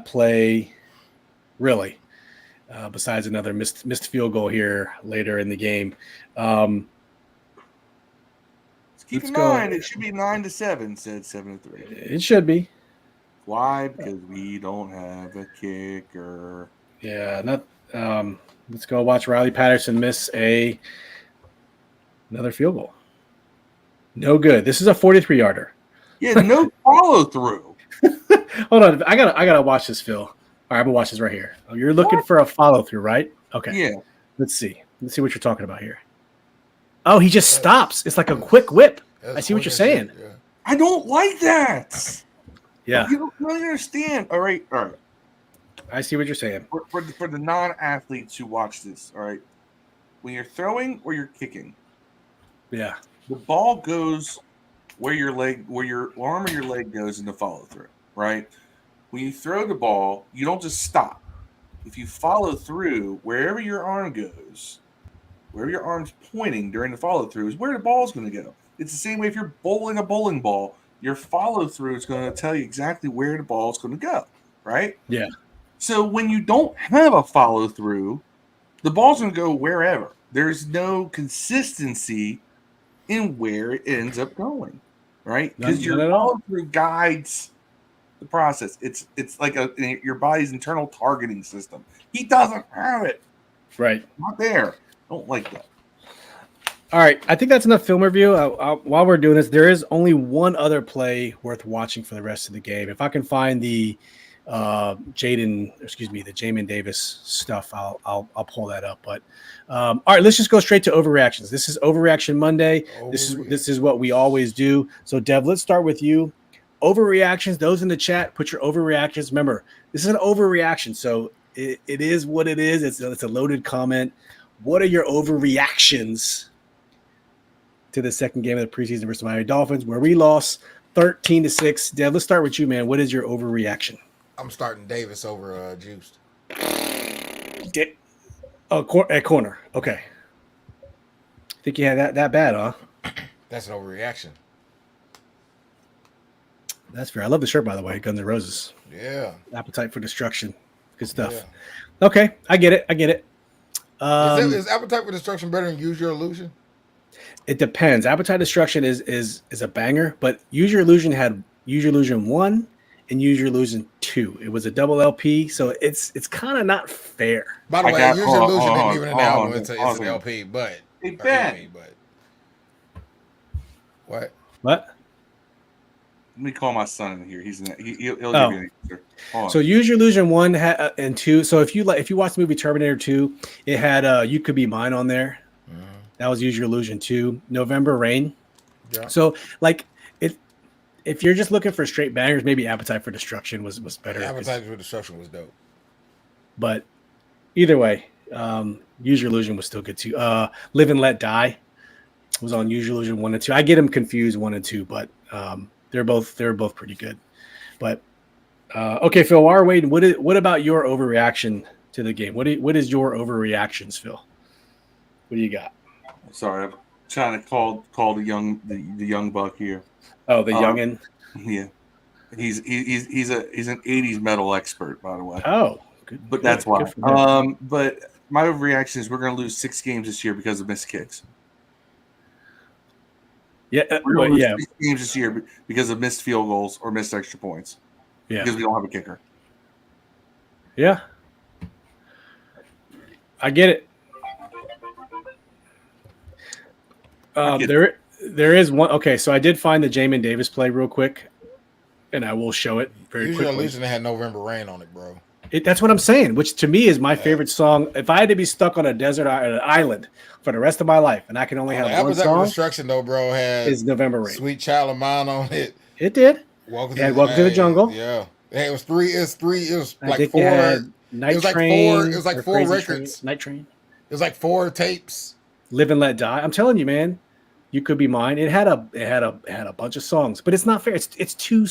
play, really. Besides another missed field goal here later in the game. Keep in mind, it should be 9-7, said 7-3. It should be. Why? Because we don't have a kicker. Yeah, not. Let's go watch Riley Patterson miss another field goal. No good. This is a 43-yarder. Yeah, no follow through. Hold on, I gotta watch this, Phil. All right, I'm gonna watch this right here. Oh, you're looking for a follow through, right? Okay. Yeah. Let's see what you're talking about here. Oh, he just stops. It's like a quick whip. I see what you're saying. Yeah. I don't like that. Yeah, You don't really understand. All right. I see what you're saying. For the non-athletes who watch this, all right, when you're throwing or you're kicking, Yeah, the ball goes where your arm or your leg goes in the follow through, right? When you throw the ball, you don't just stop. If you follow through, wherever your arm goes, wherever your arm's pointing during the follow through is where the ball's going to go. It's the same way if you're bowling a bowling ball, your follow through is going to tell you exactly where the ball's going to go, right? yeah. So when you don't have a follow through, the ball's going to go wherever. There's no consistency in where it ends up going, right? Because your follow through guides the process. It's like your body's internal targeting system. He doesn't have it. Right. Not there. Don't like that. All right, I think that's enough film review. While we're doing this, there is only one other play worth watching for the rest of the game. If I can find the Jamin Davis stuff, I'll pull that up. But all right, let's just go straight to overreactions. This is Overreaction Monday. This is what we always do. So Dev, let's start with you. Overreactions. Those in the chat, put your overreactions. Remember, this is an overreaction, so it is what it is. It's a loaded comment. What are your overreactions to the second game of the preseason versus Miami Dolphins, where we lost 13-6? Dev, let's start with you, man. What is your overreaction? I'm starting Davis over Juiced. At corner. Okay. Think you had that bad, huh? That's an overreaction. That's fair. I love the shirt, by the way. Guns N' Roses. Yeah. Appetite for Destruction. Good stuff. Yeah. Okay, I get it. Is Appetite for Destruction better than Use Your Illusion? It depends. Appetite Destruction is a banger, but Use Your Illusion had Use Your Illusion 1 and Use Your Illusion 2. It was a double LP, so it's kind of not fair. By the way, Use Your Illusion isn't even an album. It's an LP, but hey, Ben. What? Let me call my son in here. He'll give you an answer. So Use Your Illusion 1 and 2. So if you watch the movie Terminator 2, it had You Could Be Mine on there. Mm-hmm. That was Use Your Illusion 2. November Rain. Yeah. So if you're just looking for straight bangers, maybe Appetite for Destruction was better. Appetite for Destruction was dope. But either way, Use Your Illusion was still good too. Live and Let Die was on Use Your Illusion 1 and 2. I get them confused 1 and 2, but they're both pretty good. But okay, Phil, while we're waiting, what about your overreaction to the game? What is your overreactions, Phil? What do you got? Sorry, I'm trying to call the young buck here. Oh, the youngin. Yeah, he's an 80s metal expert, by the way. Oh, good. But that's why. But my overreaction is we're going to lose 6 games this year because of missed kicks. Yeah, we're going to lose 6 games this year because of missed field goals or missed extra points. Yeah, because we don't have a kicker. Yeah, I get it. There is one. Okay, so I did find the Jamin Davis play real quick, and I will show it very quickly. Use Your Illusion had November Rain on it, bro. That's what I'm saying, which to me is my favorite song. If I had to be stuck on a desert island for the rest of my life, and I can only have one song, Destruction though, bro, is November Rain. Sweet Child of Mine on it. It did. Welcome to the Jungle. Yeah, it was 3. It was like 4. Night Train. It was like 4 records. Night Train. It was like 4 tapes. Live and Let Die. I'm telling you, man. You Could Be Mine. It had a bunch of songs, but it's not fair. It's two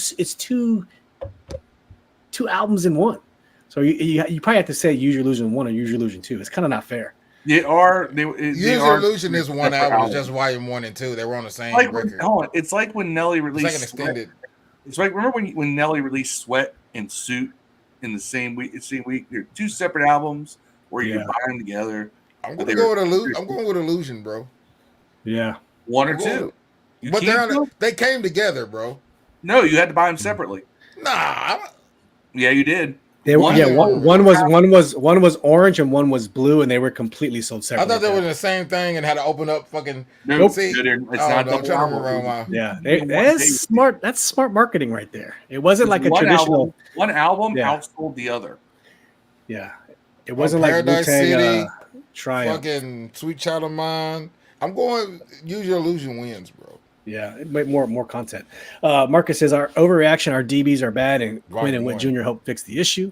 albums in one. So you probably have to say Use Your Illusion 1 or Use Your Illusion 2. It's kind of not fair. Use Your Illusion is one album. It's just volume 1 and 2. They were on the same record. It's like when Nelly released. It's like an extended. It's like remember when Nelly released Sweat and Suit in the same week. They're 2 separate albums where you can buy them together. I'm going to go with Illusion. I'm going with Illusion, bro. Yeah. 1 or 2. But they came together, bro. No, you had to buy them separately. Nah, Yeah, you did. One was orange and one was blue, and they were completely sold I separately. thought they were the same thing and had to open up fucking. Nope. See, It's I'm not trying to remember my. Yeah, that's smart. That's smart marketing right there. It wasn't like a traditional. One album outsold the other. Yeah, it wasn't like Paradise City, Triumph. fucking Sweet Child of Mine. I'm going. Use Your Illusion wins, bro. Yeah, it made more content. Marcus says our overreaction, our DBs are bad, and Quinn and Witt Jr. helped fix the issue.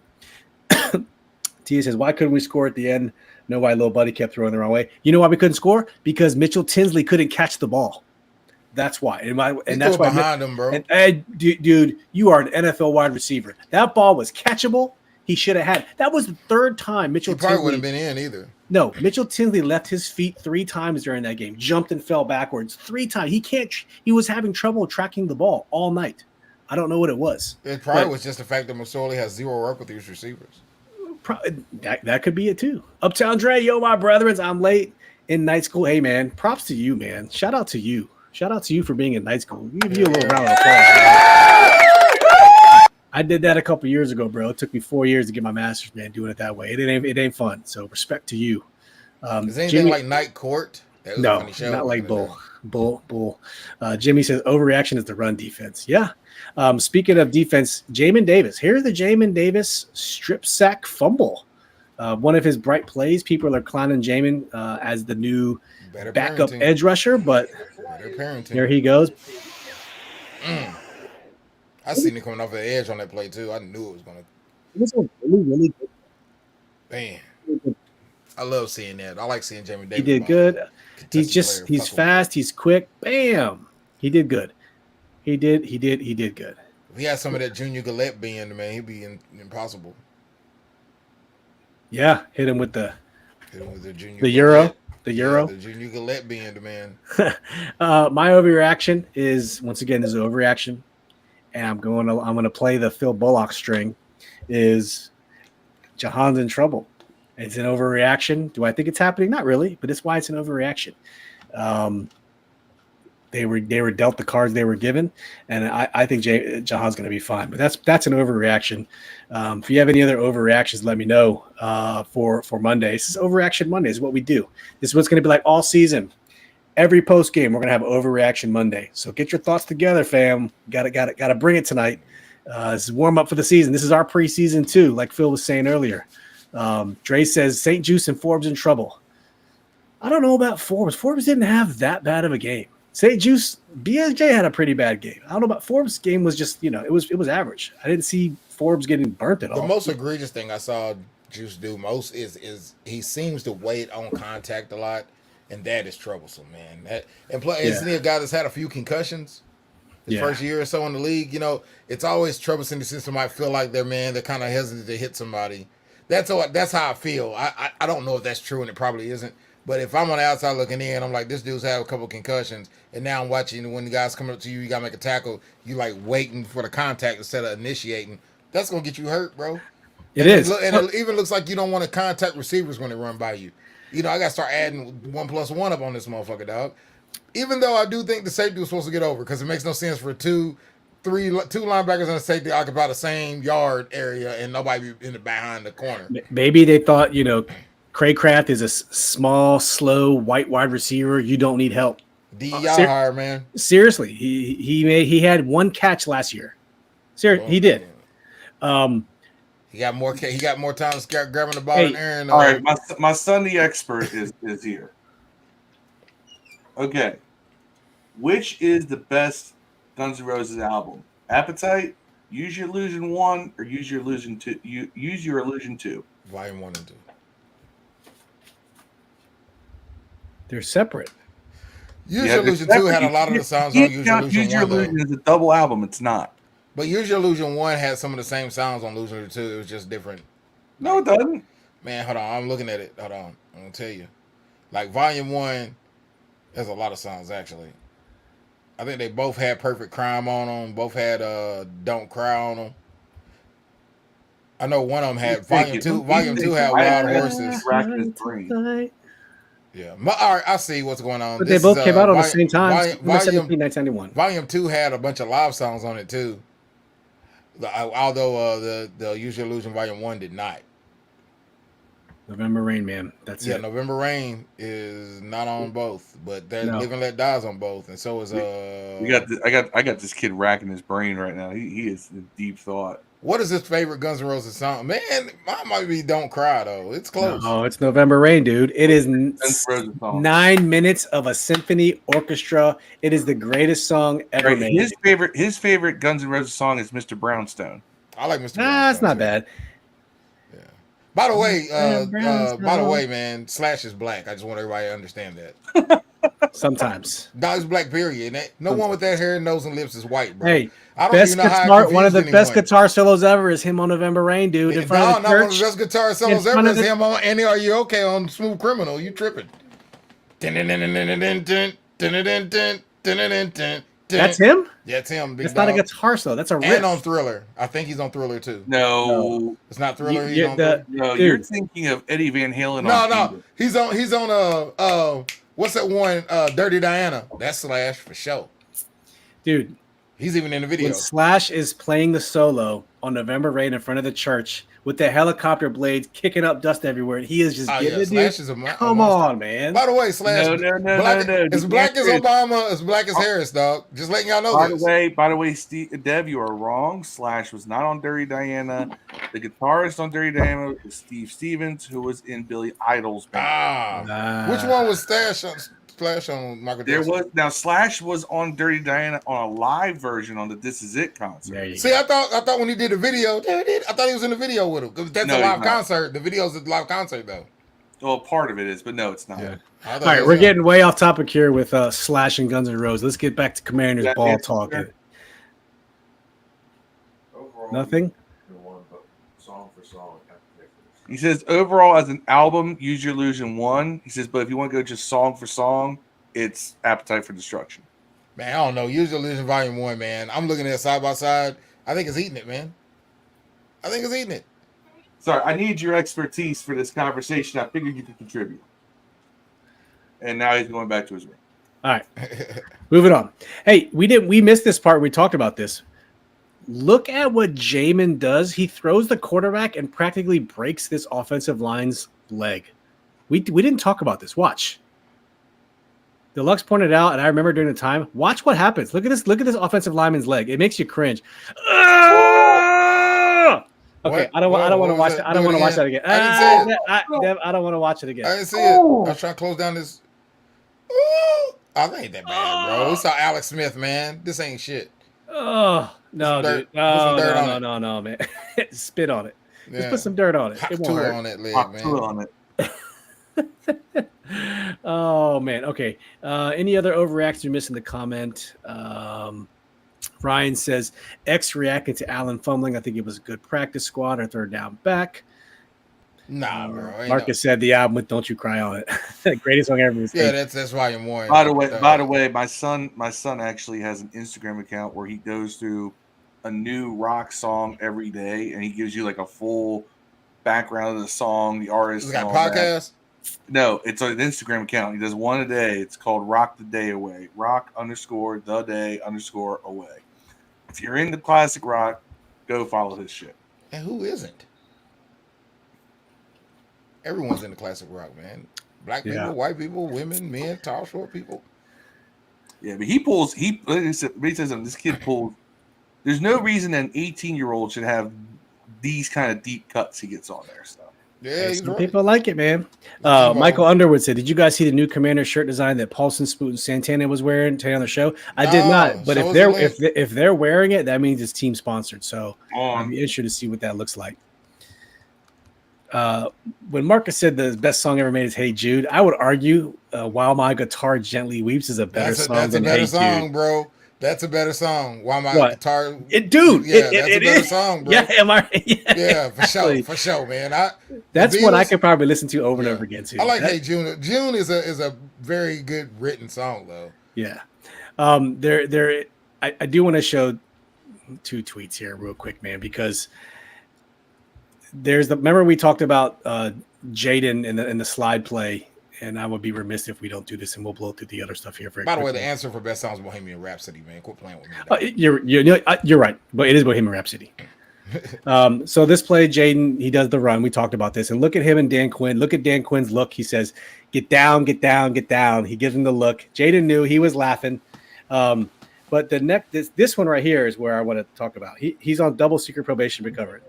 Tia says, why couldn't we score at the end? Know why little buddy kept throwing the wrong way. You know why we couldn't score? Because Mitchell Tinsley couldn't catch the ball. That's why. And that's why behind him, bro. Dude, you are an NFL wide receiver. That ball was catchable. He should have had. That was the third time Mitchell Tinsley. He probably wouldn't have been in either. No, Mitchell Tinsley left his feet 3 times during that game, jumped and fell backwards 3 times. He was having trouble tracking the ball all night. I don't know what it was. It probably was just the fact that McSorley has zero work with these receivers. That could be it too. Uptown Dre, yo, my brethren, I'm late in night school. Hey, man, props to you, man. Shout out to you. Shout out to you for being in night school. Give you a little round of applause, man. I did that a couple years ago, bro. It took me 4 years to get my master's, man, doing it that way. It ain't fun. So respect to you. Is anything like Night Court? No, not like Bull. Jimmy says overreaction is the run defense. Yeah. Speaking of defense, Jamin Davis. Here's the Jamin Davis strip sack fumble. One of his bright plays. People are clowning Jamin as the new backup edge rusher, but there he goes. I seen him coming off the edge on that play too. I knew it was gonna. It was really good. Man, I love seeing that. I like seeing Jamin Davis. He did good. He's fast. He's quick. Bam. He did good. He did good. If he had some of that Junior Gillette bend, man, he'd be impossible. Yeah, hit him with the Junior the Euro. The Junior Gillette bend, man. My overreaction is once again this is overreaction, and I'm gonna play the Phil Bullock string. Is Jahan's in trouble? It's an overreaction. Do I think it's happening? Not really, but it's why it's an overreaction. They were dealt the cards they were given, and I think Jahan's going to be fine. But that's an overreaction. If you have any other overreactions, let me know for Monday. This is Overreaction Monday. This is what we do. This is what's going to be like all season. Every post game, we're going to have Overreaction Monday. So get your thoughts together, fam. Got to bring it tonight. This is warm up for the season. This is our preseason too, like Phil was saying earlier. Dre says St. Juice and Forbes in trouble. I don't know about Forbes. Forbes didn't have that bad of a game. St. Juice, BSJ had a pretty bad game. I don't know about Forbes' game was just, it was average. I didn't see Forbes getting burnt at all. The most egregious thing I saw Juice do most is he seems to wait on contact a lot, and that is troublesome, man. Isn't he a guy that's had a few concussions his first year or so in the league? It's always troublesome to see somebody feel like they're kind of hesitant to hit somebody. That's how I feel. I don't know if that's true, and it probably isn't. But if I'm on the outside looking in, I'm like, this dude's had a couple concussions, and now I'm watching when the guys come up to you, you gotta make a tackle. You like waiting for the contact instead of initiating. That's gonna get you hurt, bro. It is, and it even looks like you don't want to contact receivers when they run by you. I gotta start adding 1+1 up on this motherfucker, dog. Even though I do think the safety was supposed to get over because it makes no sense for two linebackers and a safety occupy the same yard area and nobody be behind the corner. Maybe they thought, Craycraft is a small, slow, white wide receiver. You don't need help. hire, man. Seriously, he had one catch last year. Seriously, he did. He got more time to start grabbing the ball than Aaron. All right, my son, the expert, is here. Okay, which is the best Guns N' Roses album? Appetite, Use Your Illusion 1, or Use Your Illusion 2? Use Your Illusion 2. Volume 1 and 2. They're separate. Use Your Illusion 2 had a lot of the sounds on Use Your Illusion 1. Use Your Illusion is a double album. It's not. But Use Your Illusion 1 had some of the same sounds on Illusion 2. It was just different. No, it doesn't. Man, hold on. I'm looking at it. Hold on. I'm going to tell you. Like, Volume 1 has a lot of sounds, actually. I think they both had Perfect Crime on them. Both had Don't Cry on them. I know one of them had Volume 2. Volume 2 had Wild Horses. Yeah. All right, I see what's going on. But they both came out on the same time. 1991. Volume 2 had a bunch of live songs on it, too. Although the Use Your Illusion Volume 1 did not. November Rain, man. That's it. November Rain is not on both, but there's No. Live and Let Die's on both, and so is I got this kid racking his brain right now. He is in deep thought. What is his favorite Guns N' Roses song? Man, mine might be Don't Cry though. It's close. Oh, it's November Rain, dude. It is 9 minutes of a symphony orchestra. It is the greatest song ever made. His favorite Guns N' Roses song is Mr. Brownstone. I like Mr. Brownstone. That's not bad. Yeah. By the way, man, Slash is black. I just want everybody to understand that. Sometimes. No, he's black, period. No one with that hair, nose, and lips is white, bro. Hey, I don't best even know guitar, one of the best guitar solos ever is him on November Rain, dude. In front of the church. One of the best guitar solos ever is him on Annie, Are You Okay on Smooth Criminal. You tripping. That's him? That's him. That's not a guitar solo. That's a riff. And on Thriller. I think he's on Thriller too. No. It's not Thriller. You're thinking of Eddie Van Halen. No. He's on what's that one? Dirty Diana. That's Slash for sure. Dude. He's even in the video. When Slash is playing the solo on November Rain in front of the church with the helicopter blades kicking up dust everywhere, and he is just getting it, Slash dude. is Come on, man. By the way, Slash as black as Obama, as black as Harris, dog. Just letting y'all know By the way, Steve, Dev, you are wrong. Slash was not on Dirty Diana. The guitarist on Dirty Diana was Steve Stevens, who was in Billy Idol's band. Which one was Slash on Michael Jackson? Slash was on Dirty Diana on a live version on the This Is It concert. See, I thought when he did the video, I thought he was in the video with him because that's a live concert. The video's a live concert though. Well, part of it is, but no, it's not. Yeah. All right, we're getting way off topic here with Slash and Guns N' Roses. Let's get back to Commander's ball talking. Nothing. Song for song. He says, overall, as an album, Use Your Illusion 1. He says, but if you want to go just song for song, it's Appetite for Destruction. Man, I don't know. Use Your Illusion Volume 1, man. I'm looking at it side by side. I think it's eating it, man. I think it's eating it. Sorry, I need your expertise for this conversation. I figured you could contribute. And now he's going back to his room. All right. Moving on. Hey, we missed this part. We talked about this. Look at what Jamin does. He throws the quarterback and practically breaks this offensive line's leg. We didn't talk about this. Watch. Deluxe pointed out, and I remember during the time. Watch what happens. Look at this. Look at this offensive lineman's leg. It makes you cringe. Okay, I don't want to watch it. I don't want to watch that again. I don't want to watch it again. I didn't see it. I was trying to close down this. I ain't that bad, bro. We saw Alex Smith, man. This ain't shit. Oh no, dude! No, man! Spit on it. Yeah. Just put some dirt on it. Hot it won't hurt. On that leg, Hot man. on it. Oh man. Okay. Any other overreactions you're missing the comment? Ryan says X reacting to Allen fumbling. I think it was a good practice squad or third down back. Nah, bro. Marcus said the album with "Don't You Cry" on it. Greatest song ever. Yeah, that's Volume 1. By the way, my son actually has an Instagram account where he goes through a new rock song every day, and he gives you like a full background of the song, the artist. He's got a podcast. No, it's an Instagram account. He does one a day. It's called Rock the Day Away. Rock_the_day_away. If you're into classic rock, go follow his shit. And who isn't? Everyone's into classic rock, man. Black people, white people, women, men, tall, short people. Yeah, but he says this kid pulls. There's no reason an 18-year-old should have these kind of deep cuts he gets on there. So. Yeah, some people like it, man. Michael Underwood said, "Did you guys see the new Commander shirt design that Paulson, Spoot, and Santana was wearing today on the show?" I did not, but if they're wearing it, that means it's team sponsored. So I'm interested to see what that looks like. When Marcus said the best song ever made is "Hey Jude," I would argue "While My Guitar Gently Weeps" is a better song. That's than a better "Hey song, Jude." bro. That's a better song. While my guitar, that's a better song, bro. Yeah, am I? Yeah, for sure, man. That's what I could probably listen to over and over again too. I like "Hey June." June is a very good written song, though. Yeah. I do want to show two tweets here real quick, man, because remember we talked about Jaden in the slide play And I would be remiss if we don't do this, and we'll blow through the other stuff here very By the way, quickly. the answer for best song is Bohemian Rhapsody, man. Quit playing with me. You're right, but it is Bohemian Rhapsody. So this play, Jaden, he does the run. We talked about this, and look at him and Dan Quinn. Look at Dan Quinn's look. He says, "Get down, get down, get down." He gives him the look. Jaden knew, he was laughing. But the next, this one right here is where I want to talk about. He's on double secret probation recovery.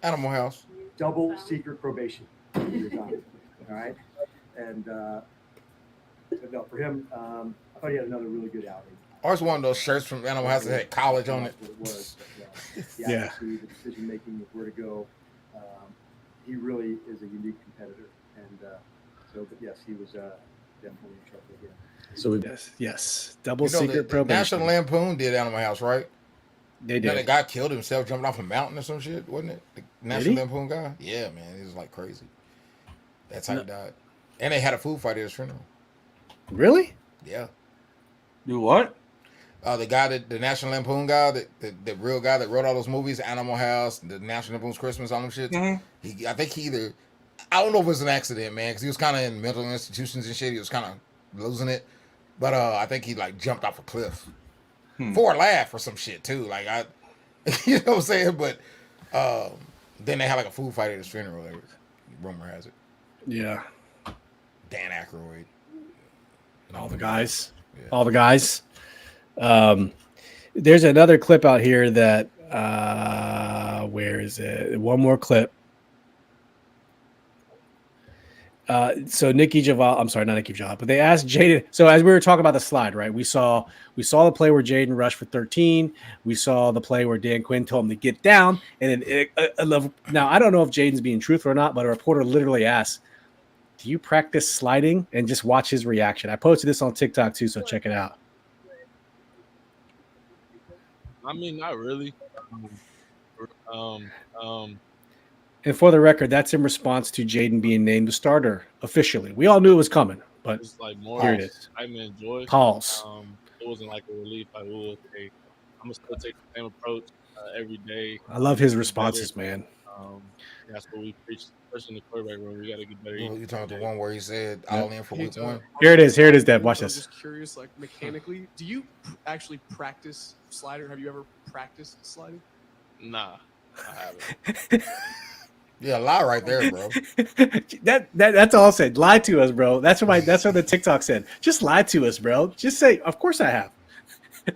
Animal House. Double secret probation. All right. And but no, for him, I thought he had another really good outing. Ours one of those shirts from Animal House that had college on it. It was, Yeah. The decision making of where to go. He really is a unique competitor, and but yes, he was definitely in trouble again. So yes, double secret the probation. National Lampoon did Animal House, right? They Then the did. guy killed himself jumping off a mountain or some shit, wasn't it? The National Lampoon guy? Yeah, man. He was like crazy. That's how he died. And they had a food fight at his funeral. Really? Yeah. Do what? The National Lampoon guy, the real guy that wrote all those movies, Animal House, the National Lampoon's Christmas, all them shit. Mm-hmm. I think I don't know if it was an accident, man, because he was kind of in mental institutions and shit. He was kind of losing it. But I think he like jumped off a cliff for a laugh or some shit too. Like you know what I'm saying? But then they had like a food fight at his funeral. Rumor has it. Yeah. Dan Aykroyd. All the guys. Yeah. All the guys. There's another clip out here that where is it? One more clip. So Nikki Javal, I'm sorry, not Nikki Javal, but they asked Jaden. So as we were talking about the slide, right? We saw the play where Jaden rushed for 13. We saw the play where Dan Quinn told him to get down. And then now I don't know if Jaden's being truthful or not, but a reporter literally asked, "Do you practice sliding?" And just watch his reaction. I posted this on TikTok too, so check it out. I mean, not really. And for the record, that's in response to Jaden being named the starter officially. We all knew it was coming, but it's like more here it is. I enjoy. Pause. It wasn't like a relief. Like, oh, okay, I'm gonna still take the same approach every day. I love his responses, man. That's what we preach, especially in the quarterback room. We got to get better. You talking about the one where he said all in for week one? Here it is, Deb. Watch this. I'm just curious, like mechanically, do you actually practice slider? Have you ever practiced sliding? Nah, I haven't. Yeah, lie right there, bro. That's all said. Lie to us, bro. That's what the TikTok said. Just lie to us, bro. Just say, of course I have.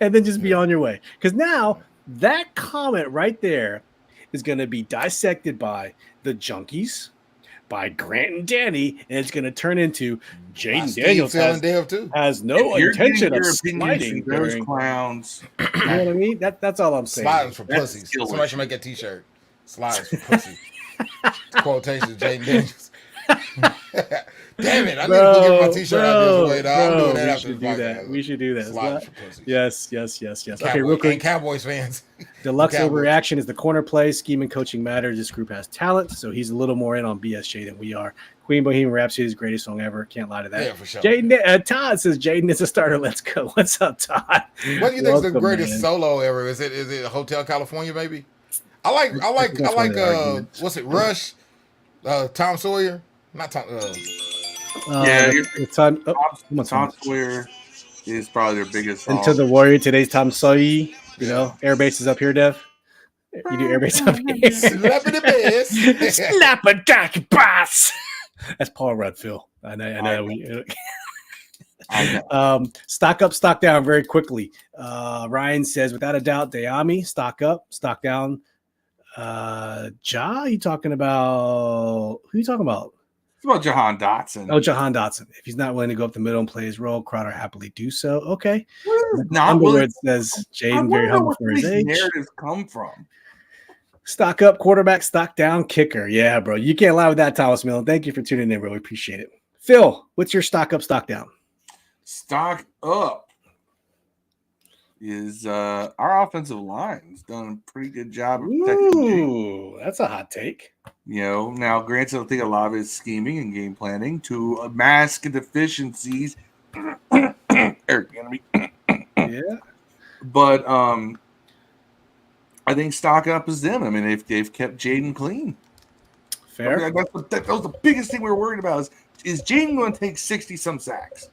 And then just be on your way. Because now that comment right there is going to be dissected by the junkies, by Grant and Danny, and it's going to turn into Jaden Daniels has no intention of sliding those clowns. You know what I mean? That's all I'm saying. Sliding for pussies. Somebody should make a t-shirt. Sliding for pussies. Quotations, Jaden Daniels. Damn it! I need to get my t-shirt out this way, dog. I'm doing that after the podcast. We should do that. Sliding for pussies. Yes. Okay, real quick. And Cowboys fans. Deluxe Overreaction is the corner play. Scheme and coaching matters. This group has talent, so he's a little more in on BSJ than we are. Queen Bohemian Rhapsody's greatest song ever. Can't lie to that. Yeah, for sure. Todd says Jaden is a starter. Let's go. What's up, Todd? What do you think is the greatest solo ever? Is it Hotel California, maybe? I like what's it? Rush, Tom Sawyer, not Tom. Tom Sawyer is probably their biggest song. Into the Warrior. Today's Tom Sawyer. You know, Airbase is up here, Dev. You do Airbase up here. Slapping the bass. Slap a jack bass. That's Paul Rudd, Phil. I know. Stock up, stock down very quickly. Ryan says, without a doubt, Dayami, stock up, stock down. Who you talking about? It's about Jahan Dotson. Oh, Jahan Dotson. If he's not willing to go up the middle and play his role, Crowder happily do so. Okay. Not where it says Jaden very humble for his age. Narratives come from. Stock up, quarterback, stock down, kicker. Yeah, bro. You can't lie with that, Thomas Millen. Thank you for tuning in, bro. We appreciate it. Phil, what's your stock up, stock down? Stock up is our offensive line's done a pretty good job of protecting. Ooh, that's a hot take. You know, now granted, I think a lot of it's scheming and game planning to mask deficiencies. Eric, yeah. But I think stock up is them. I mean, they've kept Jaden clean. Fair. Okay, that was the biggest thing we were worried about is Jaden going to take 60-some sacks?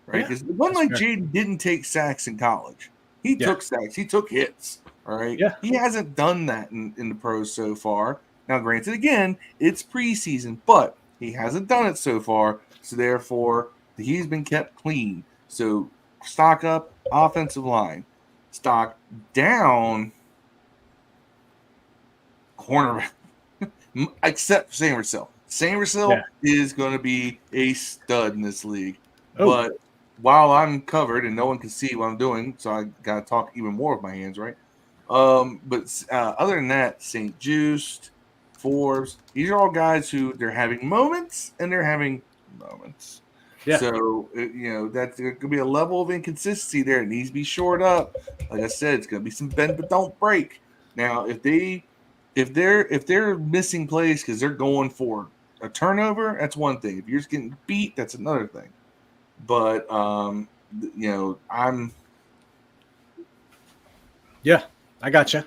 Right? Yeah, Because it wasn't like fair. Jaden didn't take sacks in college. He took sacks. He took hits. All right. Yeah. He hasn't done that in the pros so far. Now, granted, again, it's preseason, but he hasn't done it so far. So therefore, he's been kept clean. So stock up, offensive line. Stock down, cornerback. Except Sandersell. Sandersell is going to be a stud in this league. Oh. But while I'm covered and no one can see what I'm doing, so I got to talk even more with my hands, right? But other than that, St. Just, Forbes, these are all guys who they're having moments and they're having moments. Yeah. So, that there could be a level of inconsistency there. It needs to be shored up. Like I said, it's going to be some bend but don't break. Now, if they're missing plays because they're going for a turnover, that's one thing. If you're just getting beat, that's another thing. But I gotcha.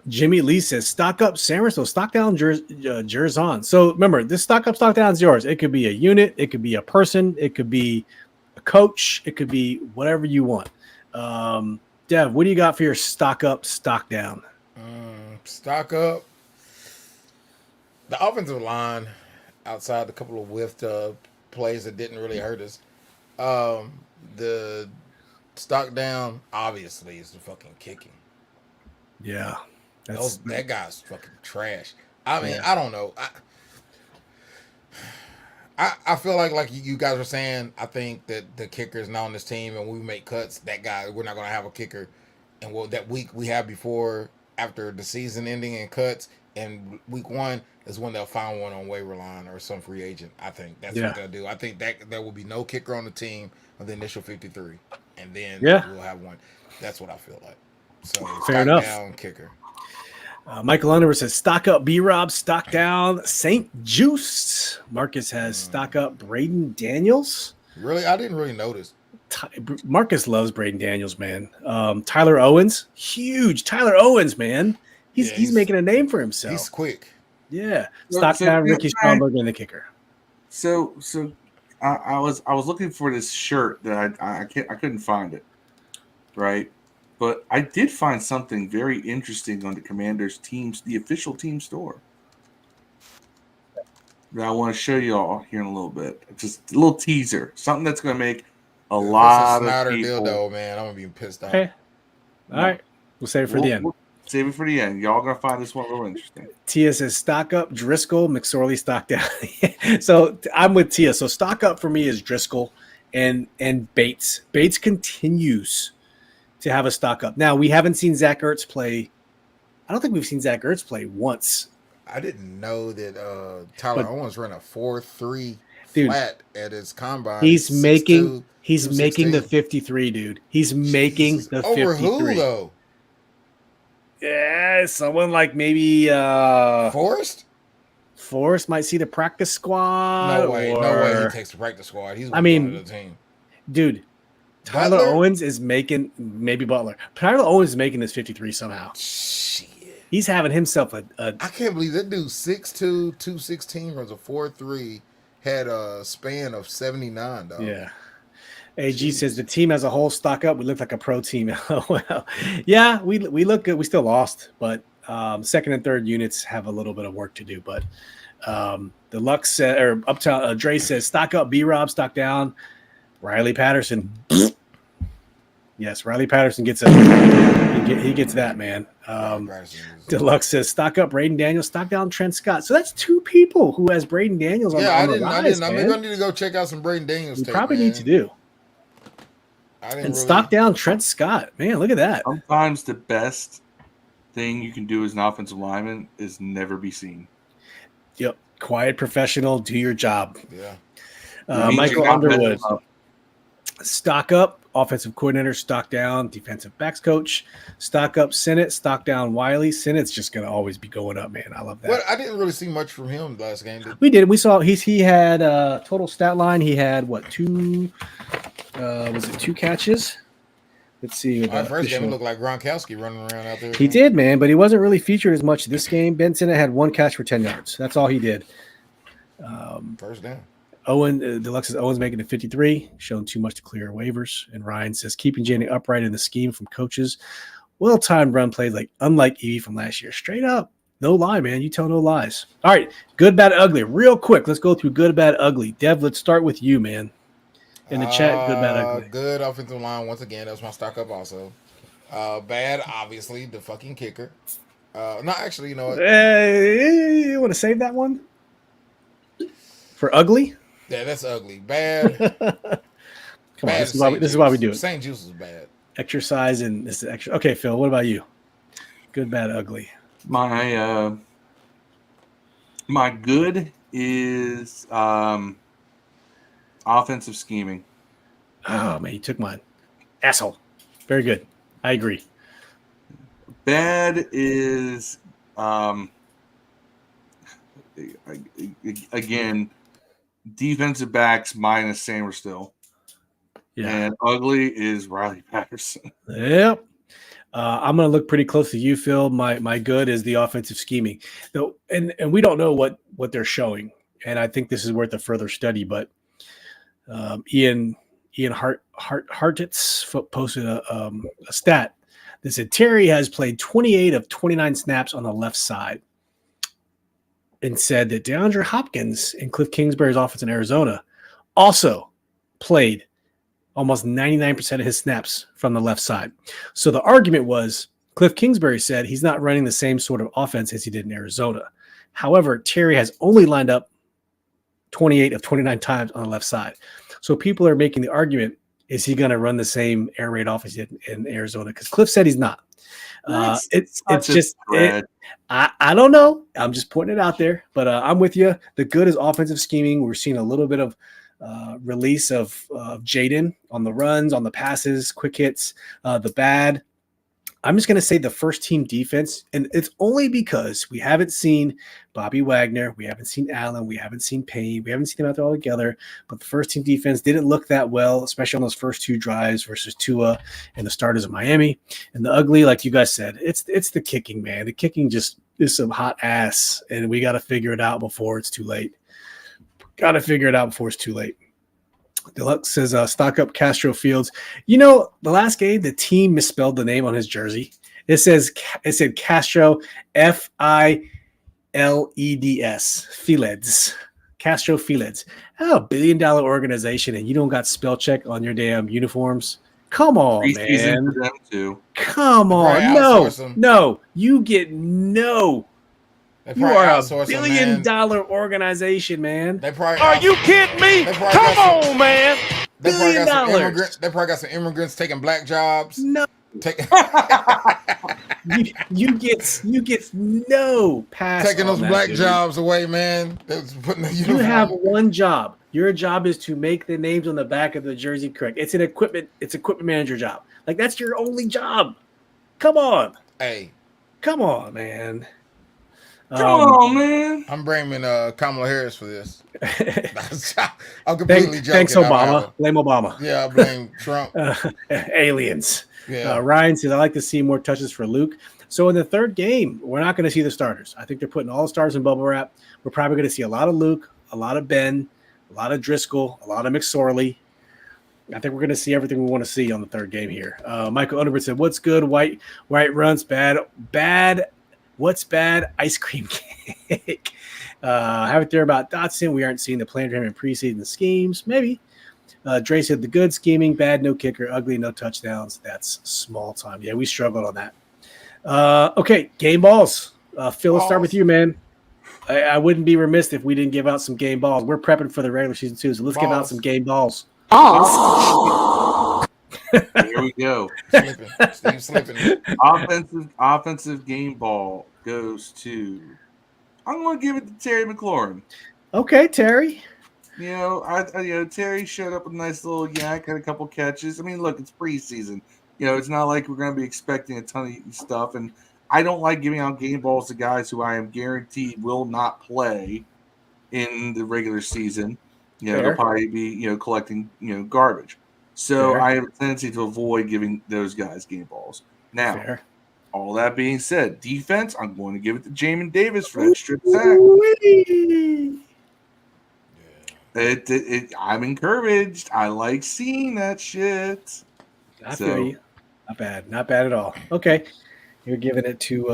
Jimmy Lee says, stock up Samuel, stock down Jerzon. So remember, this stock up, stock down is yours. It could be a unit, it could be a person, it could be a coach, it could be whatever you want. Dev, what do you got for your stock up, stock down? Stock up. The offensive line, outside a couple of whiffed plays that didn't really hurt us. The stock down, obviously, is the fucking kicking. Yeah. That guy's fucking trash. I mean, I don't know. I feel like you guys were saying, I think that the kicker is not on this team, and when we make cuts, that guy, we're not going to have a kicker. And that week we have before, after the season ending and cuts, and week 1 is when they'll find one on waiver line or some free agent. I think that's what they'll do. I think that there will be no kicker on the team of the initial 53, and then we'll have one. That's what I feel like. So fair enough. Down kicker. Michael Underwood says, stock up B-Rob, stock down St. Juice. Marcus has stock up Braden Daniels. Really? I didn't really notice. Marcus loves Braden Daniels, man. Tyler Owens, huge. Tyler Owens, man. He's making a name for himself. He's quick. Yeah. Stock down Ricky Stromberg and the kicker. So I was looking for this shirt that I couldn't find it. Right? But I did find something very interesting on the Commanders teams, the official team store, that I want to show you all here in a little bit. Just a little teaser, something that's going to make a lot of people. Dildo, man, I'm gonna be pissed off. Okay, all right, we'll save it for the end. We'll save it for the end. Y'all gonna find this one real interesting. Tia says, stock up Driscoll, McSorley stock down. So I'm with Tia. So stock up for me is Driscoll and Bates. Bates continues to have a stock up. Now, we haven't seen Zach Ertz play. I don't think we've seen Zach Ertz play once. I didn't know that Tyler Owens ran a 4.3 flat at his combine. He's making the 53, dude. He's making the 53. Over who, though? Yeah, someone like maybe Forrest? Forrest might see the practice squad. No way he takes the practice squad. He's the team. Dude, Tyler Owens is making, maybe Butler. Tyler Owens is making this 53 somehow. Shit. He's having himself a I can't believe that dude 6'2", 216 runs a 4.3, had a span of 79, dog. Yeah. AG says the team as a whole stock up. We look like a pro team. Well, yeah, we look good. We still lost, but second and third units have a little bit of work to do. But the Lux said, or Uptown Dre says stock up, B-Rob, stock down. Riley Patterson. Yes, Riley Patterson gets he gets that, man. Deluxe says stock up Braden Daniels, stock down Trent Scott. So that's two people who has Braden Daniels on the rise. I didn't. I'm gonna need to go check out some Braden Daniels. You probably need to do. And stock down Trent Scott. Man, look at that. Sometimes the best thing you can do as an offensive lineman is never be seen. Yep. Quiet professional, do your job. Yeah. Michael Underwood. Stock up, offensive coordinator, stock down, defensive backs coach, stock up Sennett, stock down Wiley. Sennett's just going to always be going up, man. I love that. Well, I didn't really see much from him last game. We did. We saw he had total stat line. He had what, two catches? Let's see. Our first game, it looked like Gronkowski running around out there. He did, man, but he wasn't really featured as much this game. Ben Sinnott had 1 catch for 10 yards. That's all he did. First down. Deluxe says Owen's making it 53, shown too much to clear waivers. And Ryan says keeping Janney upright in the scheme from coaches. Well-timed run plays unlike Evie from last year. Straight up. No lie, man. You tell no lies. All right. Good, bad, ugly. Real quick. Let's go through good, bad, ugly. Dev, let's start with you, man. In the chat, good, bad, ugly. Good offensive line. Once again, that's my stock up also. Bad, obviously, the fucking kicker. No, actually, you know what? You want to save that one? For ugly? Yeah, that's ugly. Bad. Come on, this is why we do it. St. Juice is bad. Exercise and this is extra. Okay, Phil, what about you? Good, bad, ugly. My good is offensive scheming. Oh man, you took mine. Asshole. Very good. I agree. Bad is again defensive backs minus Samerstill. Yeah. And ugly is Riley Patterson. Yep. I'm going to look pretty close to you, Phil. My good is the offensive scheming, though, and we don't know what they're showing, and I think this is worth a further study. But Ian Hartitz posted a stat that said Terry has played 28 of 29 snaps on the left side, and said that DeAndre Hopkins and Cliff Kingsbury's offense in Arizona also played almost 99% of his snaps from the left side. So the argument was Cliff Kingsbury said he's not running the same sort of offense as he did in Arizona. However, Terry has only lined up 28 of 29 times on the left side. So people are making the argument, is he going to run the same air raid offense he did in Arizona? Because Cliff said he's not. It's just I don't know. I'm just putting it out there, but I'm with you. The good is offensive scheming. We're seeing a little bit of release of Jaden on the runs, on the passes, quick hits. The bad, I'm just going to say the first team defense, and it's only because we haven't seen Bobby Wagner, we haven't seen Allen, we haven't seen Payne, we haven't seen them out there all together, but the first team defense didn't look that well, especially on those first 2 drives versus Tua and the starters of Miami. And the ugly, like you guys said, it's the kicking, man. The kicking just is some hot ass, and we got to figure it out before it's too late. Got to figure it out before it's too late. Deluxe says, stock up Castro Fields. You know, the last game, the team misspelled the name on his jersey. It said Castro, Fileds. Fileds. Castro Fileds. Oh, $1 billion organization, and you don't got spell check on your damn uniforms? Come on, man. For them too. Come on. No, you get no. You are a $1 billion organization, man. Are you kidding me? Come on, man. $1 billion. They probably got some immigrants taking black jobs. No. You get no pass. Taking those black jobs away, man. You have one job. Your job is to make the names on the back of the jersey correct. It's an equipment manager job. Like, that's your only job. Come on. Hey. Come on, man. Come on, man. I'm blaming Kamala Harris for this. I'm completely joking. Thanks, Obama. Blame Obama. Yeah, I blame Trump. Aliens. Yeah. Ryan says, I like to see more touches for Luke. So in the third game, we're not going to see the starters. I think they're putting all the stars in bubble wrap. We're probably going to see a lot of Luke, a lot of Ben, a lot of Driscoll, a lot of McSorley. I think we're going to see everything we want to see on the third game here. Michael Underwood said, what's good? White runs, bad. What's bad? Ice cream cake. Have it there about Dotson. We aren't seeing the plan for him in preseason schemes. Maybe. Dre said the good scheming, bad, no kicker, ugly, no touchdowns. That's small time. Yeah, we struggled on that. Okay, game balls. Phil, let's start with you, man. I wouldn't be remiss if we didn't give out some game balls. We're prepping for the regular season too, so let's give out some game balls. Here we go. Steve slipping. Offensive game ball goes to. I'm going to give it to Terry McLaurin. Okay, Terry. You know, Terry showed up with a nice little yak, had a couple catches. I mean, look, it's preseason. You know, it's not like we're going to be expecting a ton of stuff. And I don't like giving out game balls to guys who I am guaranteed will not play in the regular season. You know, they'll probably be, collecting, garbage. So Fair. I have a tendency to avoid giving those guys game balls. Now, Fair. all that being said, defense, I'm going to give it to Jamin Davis for that strip sack. I'm encouraged. I like seeing that shit. I feel you. Not bad. Not bad at all. Okay. You're giving it to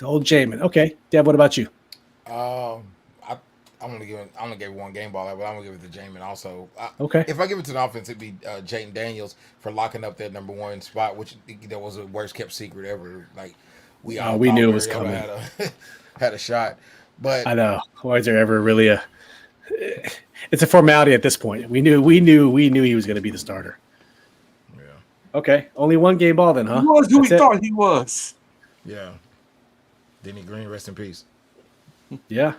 old Jamin. Okay. Deb, what about you? I'm gonna give one game ball, but I'm gonna give it to Jamin also. Okay. If I give it to the offense, it'd be Jaden Daniels for locking up that number one spot, which that was the worst kept secret ever. Like we knew it was coming. Had a shot, but I know. Why is there ever really a? It's a formality at this point. We knew he was going to be the starter. Yeah. Okay. Only one game ball then, huh? He was who we thought he was. Yeah. Denny Green, rest in peace. Yeah.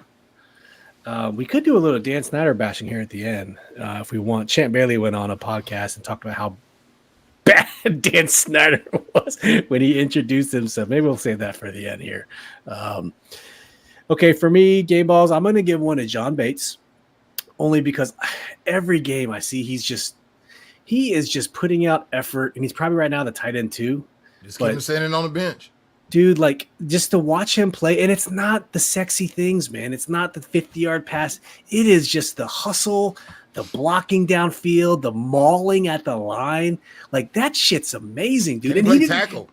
We could do a little Dan Snyder bashing here at the end if we want. Champ Bailey went on a podcast and talked about how bad Dan Snyder was when he introduced himself. Maybe we'll save that for the end here. Okay, for me, game balls, I'm going to give one to John Bates, only because every game I see he is just putting out effort, and he's probably right now the tight end too. Just keep him standing on the bench. Dude, like, just to watch him play, and it's not the sexy things, man. It's not the 50-yard pass. It is just the hustle, the blocking downfield, the mauling at the line. Like, that shit's amazing, dude. And he didn't tackle.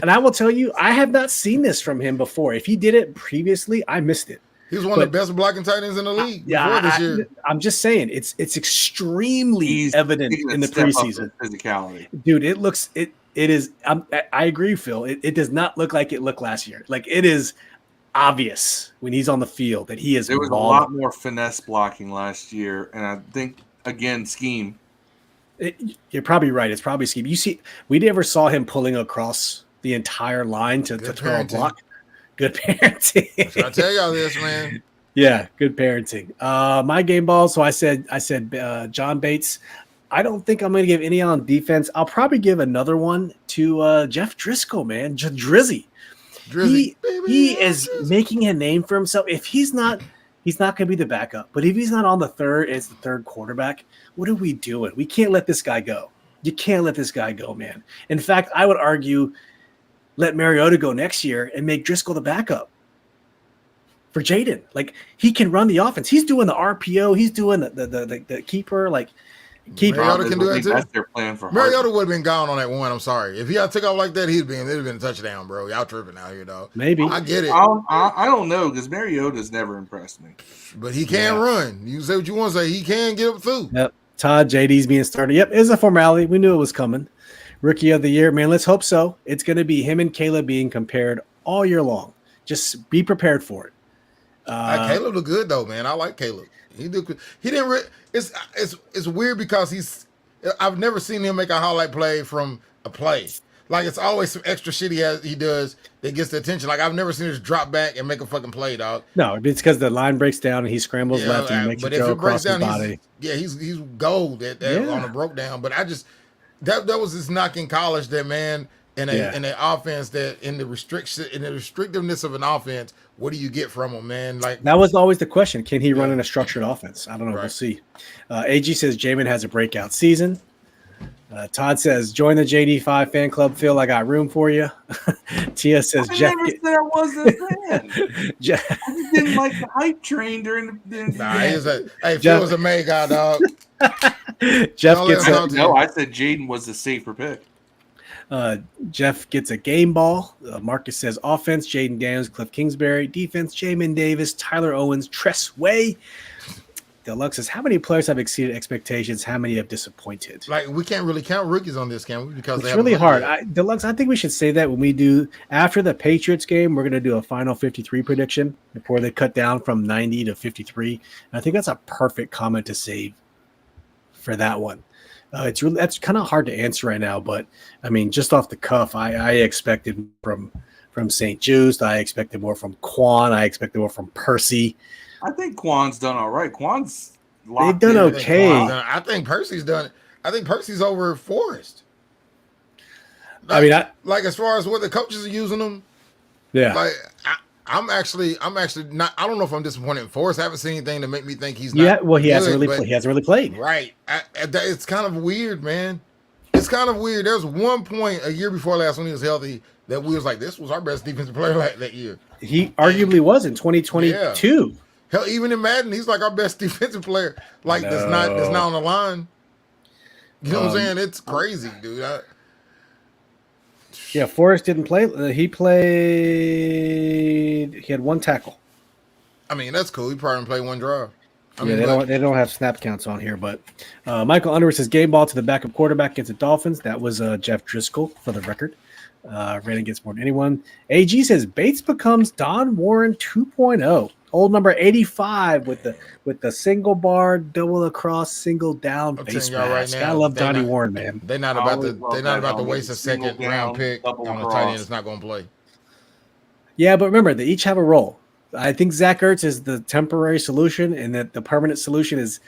And I will tell you, I have not seen this from him before. If he did it previously, I missed it. He was one of the best blocking tight ends in the league before this year. I'm just saying, it's extremely evident in the preseason. Physicality. Dude, it is. I agree, Phil. It does not look like it looked last year. Like, it is obvious when he's on the field that he is. There was a lot more finesse blocking last year, and I think again scheme. You're probably right. It's probably scheme. You see, we never saw him pulling across the entire line to throw a block. Good parenting. I tell y'all this, man. Yeah, good parenting. My game ball. So I said John Bates. I don't think I'm going to give any on defense. I'll probably give another one to Jeff Driscoll, man. Drizzy. He is making a name for himself. If he's not going to be the backup. But if he's not on the third, it's the third quarterback. What are we doing? We can't let this guy go. You can't let this guy go, man. In fact, I would argue let Mariota go next year and make Driscoll the backup for Jaden. Like, he can run the offense. He's doing the RPO. He's doing the keeper. Like, Mariota can do that too. That's their plan for Mariota would have been gone on that one. I'm sorry. If he had took off like that, it'd have been a touchdown, bro. Y'all tripping out here, dog. Maybe. I get it. I don't know because Mariota's never impressed me. But he can run. You say what you want to say. He can get up through. Yep. Todd, JD's being started. Yep, it's a formality. We knew it was coming. Rookie of the year, man. Let's hope so. It's going to be him and Caleb being compared all year long. Just be prepared for it. Caleb look good though, man. I like Caleb. He didn't. It's weird because I've never seen him make a highlight play from a play. Like, it's always some extra shit he does that gets the attention. Like, I've never seen him drop back and make a fucking play, dog. No, it's because the line breaks down and he scrambles left and makes it go across his body. He's gold on the broke down. But that was his knock in college, that man, in an offense that in the restrictiveness of an offense, what do you get from him, man? Like, that was always the question. Can he run in a structured offense? I don't know. Right. We'll see. AG says Jamin has a breakout season. Todd says, join the JD5 fan club, Phil. I got room for you. Tia says, I never said I wasn't a fan. I just didn't like the hype train during the Phil was a May guy, dog. Jeff gets no, I said Jaden was the safer pick. Jeff gets a game ball. Marcus says offense, Jaden Daniels, Cliff Kingsbury. Defense, Jamin Davis, Tyler Owens, Tress Way. Deluxe says, how many players have exceeded expectations? How many have disappointed? Like, we can't really count rookies on this, can we? Because it's really hard. Deluxe, I think we should say that when we do, after the Patriots game, we're going to do a final 53 prediction before they cut down from 90 to 53. And I think that's a perfect comment to save for that one. That's kind of hard to answer right now, but I mean, just off the cuff, I expected from St. Juice. I expected more from Quan. I expected more from Percy. I think Quan's done all right. They've done okay. I think Percy's done it. I think Percy's over Forrest. Like, like as far as what the coaches are using them. Yeah. Like I'm actually not. I don't know if I'm disappointed in Forrest. I haven't seen anything to make me think he's not. Yeah, well, he good, hasn't really but- he hasn't really played. Right. It's kind of weird, man. It's kind of weird. There's one point a year before last when he was healthy that we was like, this was our best defensive player that year. He arguably was in 2022. Yeah. Hell, even in Madden, he's like our best defensive player. Like that's not on the line. You know what I'm saying? It's crazy, dude. Yeah, Forrest didn't play. He had one tackle. I mean, that's cool. He probably didn't play one drive. They don't have snap counts on here, but Michael Underwood says game ball to the backup quarterback against the Dolphins. That was Jeff Driscoll for the record. Ran against more than anyone. AG says Bates becomes Don Warren 2.0. Old number 85 with the single bar, double across, single down face mask. I love Donnie Warren, man. They're not about to waste a second round pick on a tight end that's not going to play. Yeah, but remember, they each have a role. I think Zach Ertz is the temporary solution, and that the permanent solution is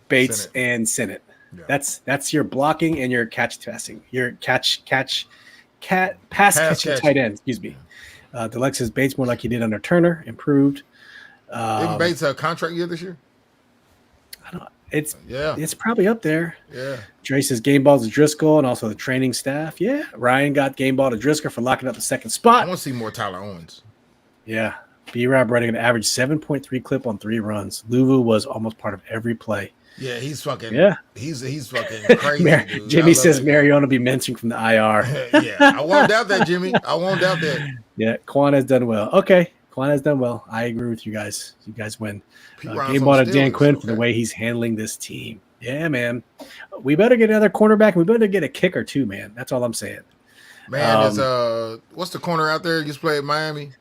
Bates and Sinnott. Yeah. That's your blocking and your catch passing. Your pass catching tight end. Excuse me. Deluxe says Bates more like he did under Turner, improved. Didn't Bates a contract year this year? I don't. It's probably up there. Yeah. Dre says game ball to Driscoll and also the training staff. Yeah. Ryan got game ball to Driscoll for locking up the second spot. I want to see more Tyler Owens. Yeah. B-Rob running an average 7.3 clip on 3 runs. Luvu was almost part of every play. Yeah, he's fucking. Yeah, he's fucking crazy. Dude. Jimmy says Mariota be mentioned from the IR. Yeah, I won't doubt that, Jimmy. I won't doubt that. Yeah, Quan has done well. Okay, Quan has done well. I agree with you guys. You guys win. Game ball to Dan Quinn for the way he's handling this team. Yeah, man. We better get another cornerback. We better get a kicker too, man. That's all I'm saying. Man, is what's the corner out there? Just played at Miami.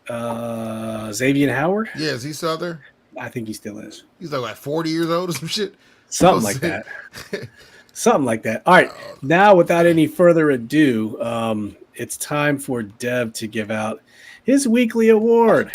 Xavier Howard. Yeah, is he still out there? I think he still is. He's like 40 years old or some shit. Something like that. Something like that. All right. Now, without any further ado, it's time for Dev to give out his weekly award.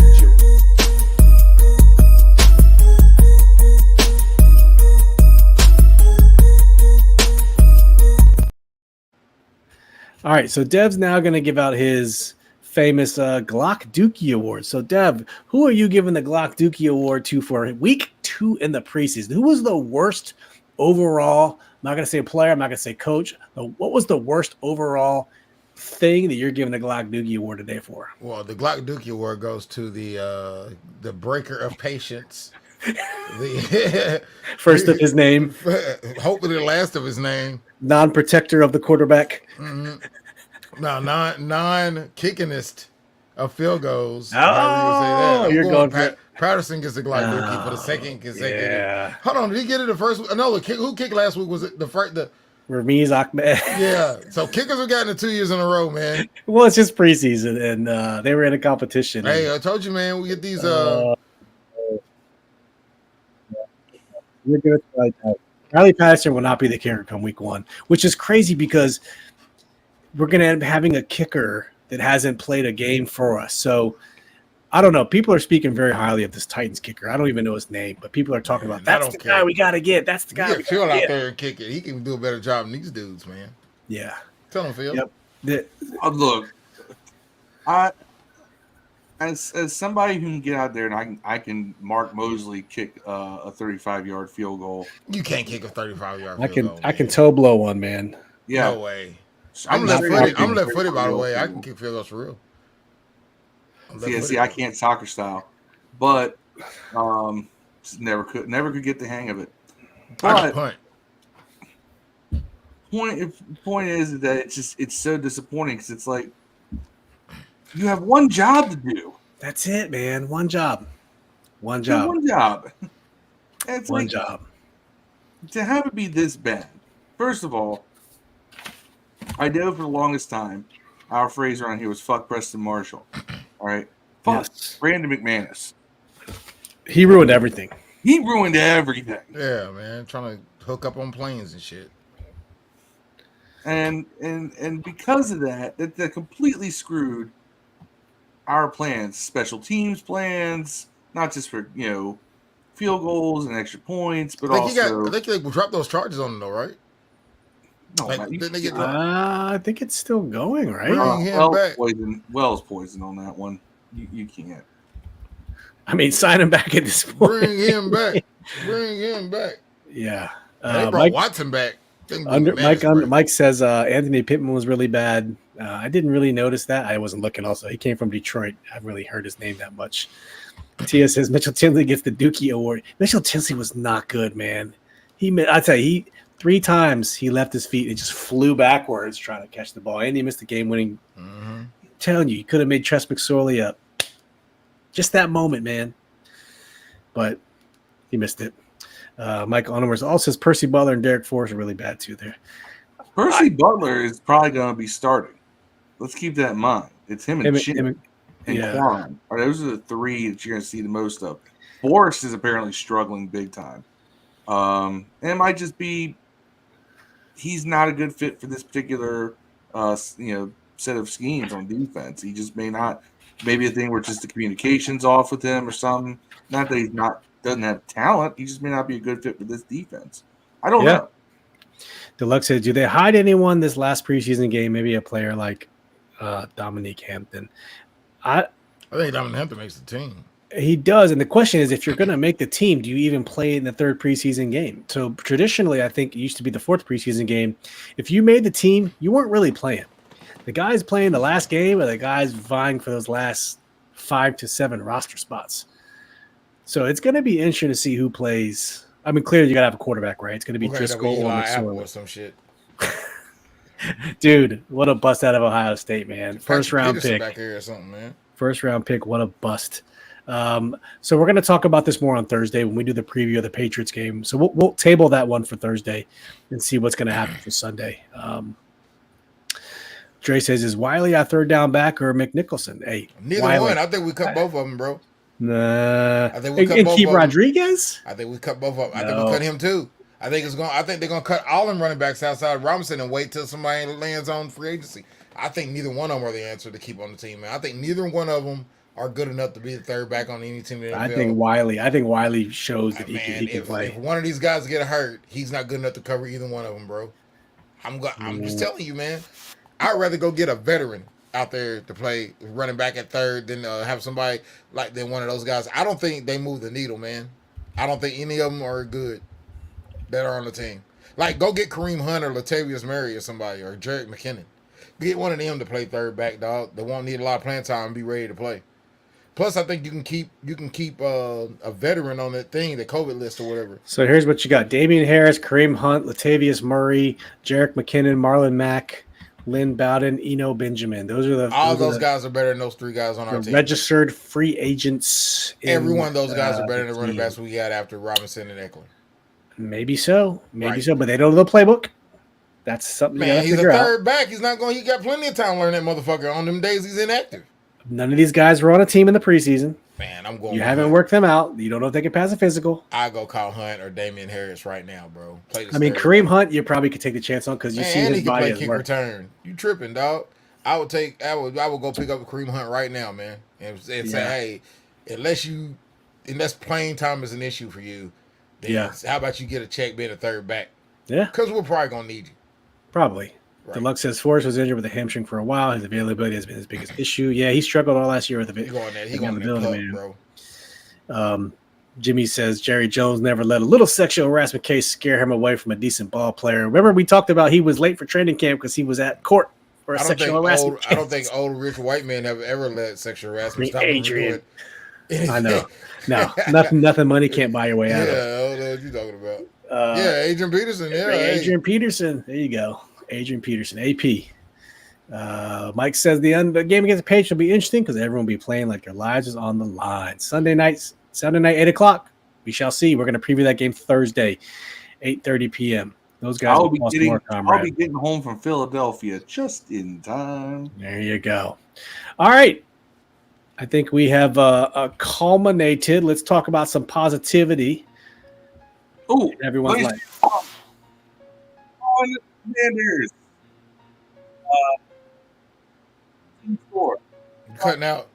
All right. So Dev's now going to give out his famous Glock Dookie Award. So, Dev, who are you giving the Glock Dookie Award to for week 2 in the preseason? Who was the worst overall? I'm not going to say player. I'm not going to say coach. What was the worst overall thing that you're giving the Glock Dookie Award today for? Well, the Glock Dookie Award goes to the breaker of patience. The first of his name. Hopefully the last of his name. Non-protector of the quarterback. Mm-hmm. No, non-kickingist of field goals. Oh, you're going for Patterson gets the Glock Dookie for the second consecutive. Yeah. Hold on, did he get it the first week? No, who kicked last week? Was it the first? Ramiz Ahmed. Yeah. So kickers have gotten it 2 years in a row, man. Well, it's just preseason, and they were in a competition. Hey, I told you, man. We get these. We're good. Riley Patterson will not be the kicker come week 1, which is crazy because we're going to end up having a kicker that hasn't played a game for us. So I don't know. People are speaking very highly of this Titans kicker. I don't even know his name, but people are talking about that's the guy we got to get. That's the guy. Get Phil out there and kick it. He can do a better job than these dudes, man. Yeah. Tell him, Phil. Yep. Look, as somebody who can get out there and I can Mark Mosley kick a 35-yard field goal. You can't kick a 35-yard field goal. I can toe blow one, man. Yeah. No way. I'm left-footed, by the way. I can kick field goals for real. See, I can't soccer style, but never could get the hang of it. But punt. Point is that it's so disappointing because it's like you have one job to do. That's it, man. One job. One job. It's one job. To have it be this bad. First of all, I know for the longest time, our phrase around here was "fuck Preston Marshall." All right, fuck Brandon McManus. He ruined everything. Yeah, man, trying to hook up on planes and shit. And because of that completely screwed our plans, special teams plans, not just for field goals and extra points, but I think they dropped those charges on him though, right? No, didn't they get I think it's still going, right? Wells poison on that one. You can't. I mean, sign him back at this point. Bring him back. Bring him back. Yeah. They brought Watson back. Mike says Anthony Pittman was really bad. I didn't really notice that. I wasn't looking. Also, he came from Detroit. I haven't really heard his name that much. Tia says Mitchell Tinsley gets the Dookie Award. Mitchell Tinsley was not good, man. I tell you, 3 times he left his feet and just flew backwards trying to catch the ball, and he missed the game-winning. I'm telling you, he could have made Tress McSorley up. Just that moment, man. But he missed it. Mike Onwers also says Percy Butler and Derek Forrest are really bad too there. Percy Butler is probably going to be starting. Let's keep that in mind. It's him and Chin and Quan. Those are the 3 that you're going to see the most of. Forrest is apparently struggling big time. And it might just be he's not a good fit for this particular set of schemes on defense. He just may not. Maybe a thing where just the communication's off with him or something. Not that he's doesn't have talent. He just may not be a good fit for this defense. I don't know. Deluxe says, do they hide anyone this last preseason game? Maybe a player like Dominique Hampton. I think Dominique Hampton makes the team. He does. And the question is, if you're going to make the team, do you even play in the 3rd preseason game? So traditionally, I think it used to be the 4th preseason game. If you made the team, you weren't really playing. The guys playing the last game are the guys vying for those last 5 to 7 roster spots. So it's going to be interesting to see who plays. I mean, clearly you got to have a quarterback, right? It's going to be Driscoll or McSorley or some shit. Dude, what a bust out of Ohio State, man. First round Peterson pick. Back here or something, man. First round pick. What a bust. So we're going to talk about this more on Thursday when we do the preview of the Patriots game. So we'll table that one for Thursday and see what's going to happen for Sunday. Dre says, is Wiley our 3rd down back or McNicholson? Hey, neither Wiley. one. I think we cut both of them, bro. Nah. I think we cut both keep of Rodriguez? them. I think we cut both of them. I think we cut him too. I think they're gonna cut all them running backs outside Robinson and wait till somebody lands on free agency. I think neither one of them are the answer to keep on the team, man. I think neither one of them are good enough to be the 3rd back on any team in the NFL. I think Wiley shows that he can play. If one of these guys get hurt, he's not good enough to cover either one of them, bro. I'm just telling you, man. I'd rather go get a veteran out there to play running back at 3rd than have somebody than one of those guys. I don't think they move the needle, man. I don't think any of them are good that are on the team. Like, go get Kareem Hunt or Latavius Murray or somebody or Jerick McKinnon. Get one of them to play 3rd back, dog. They won't need a lot of playing time and be ready to play. Plus, I think you can keep a veteran on that thing, the COVID list or whatever. So here's what you got: Damian Harris, Kareem Hunt, Latavius Murray, Jerick McKinnon, Marlon Mack, Lynn Bowden, Eno Benjamin. All those guys are better than those 3 guys on our team. Registered free agents. Every one of those guys are better than the running backs we got after Robinson and Eckler. Maybe so, but they don't know the playbook. That's something. Man, he's a 3rd back. He got plenty of time to learn that motherfucker. On them days he's inactive. None of these guys were on a team in the preseason. Man, I'm going. You haven't worked them out. You don't know if they can pass a physical. I go Kyle Hunt or Damian Harris right now, bro. Kareem Hunt, you probably could take the chance on because you see his body he can play kick return. You tripping, dog? I would go pick up Kareem Hunt right now, man, and say, hey, unless playing time is an issue for you, then how about you get a check being a 3rd back? Yeah, because we're probably gonna need you. Probably. Right. Deluxe says Forrest was injured with a hamstring for a while. His availability has been his biggest issue. Yeah, he struggled all last year with availability, man. Jimmy says Jerry Jones never let a little sexual harassment case scare him away from a decent ball player. Remember, we talked about he was late for training camp because he was at court for a sexual harassment case. I don't think old rich white men have ever let sexual harassment stop Adrian. I know. No, nothing money can't buy your way out of. Yeah, I don't know what you're talking about. Adrian Peterson. Yeah, Adrian Peterson. There you go. Adrian Peterson, AP. Mike says the game against the Patriots will be interesting because everyone will be playing like their lives is on the line. Sunday night, 8:00. We shall see. We're going to preview that game Thursday, 8:30 p.m. Those guys I'll be getting home from Philadelphia just in time. There you go. All right. I think we have culminated. Let's talk about some positivity. Oh, everyone's life. Commanders. Team score. You cutting out.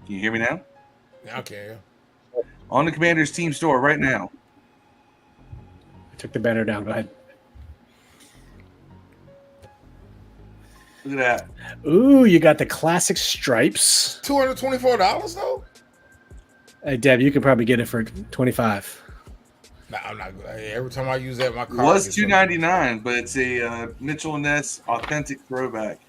Can you hear me now? Yeah, I can. On the Commanders team store right now. I took the banner down. Go ahead. Look at that. Ooh, you got the classic stripes. $224 though. Hey, Deb, you could probably get it for 25. Nah, I'm not. Every time I use that, my It car was gets $299, but it's a Mitchell and Ness authentic throwback.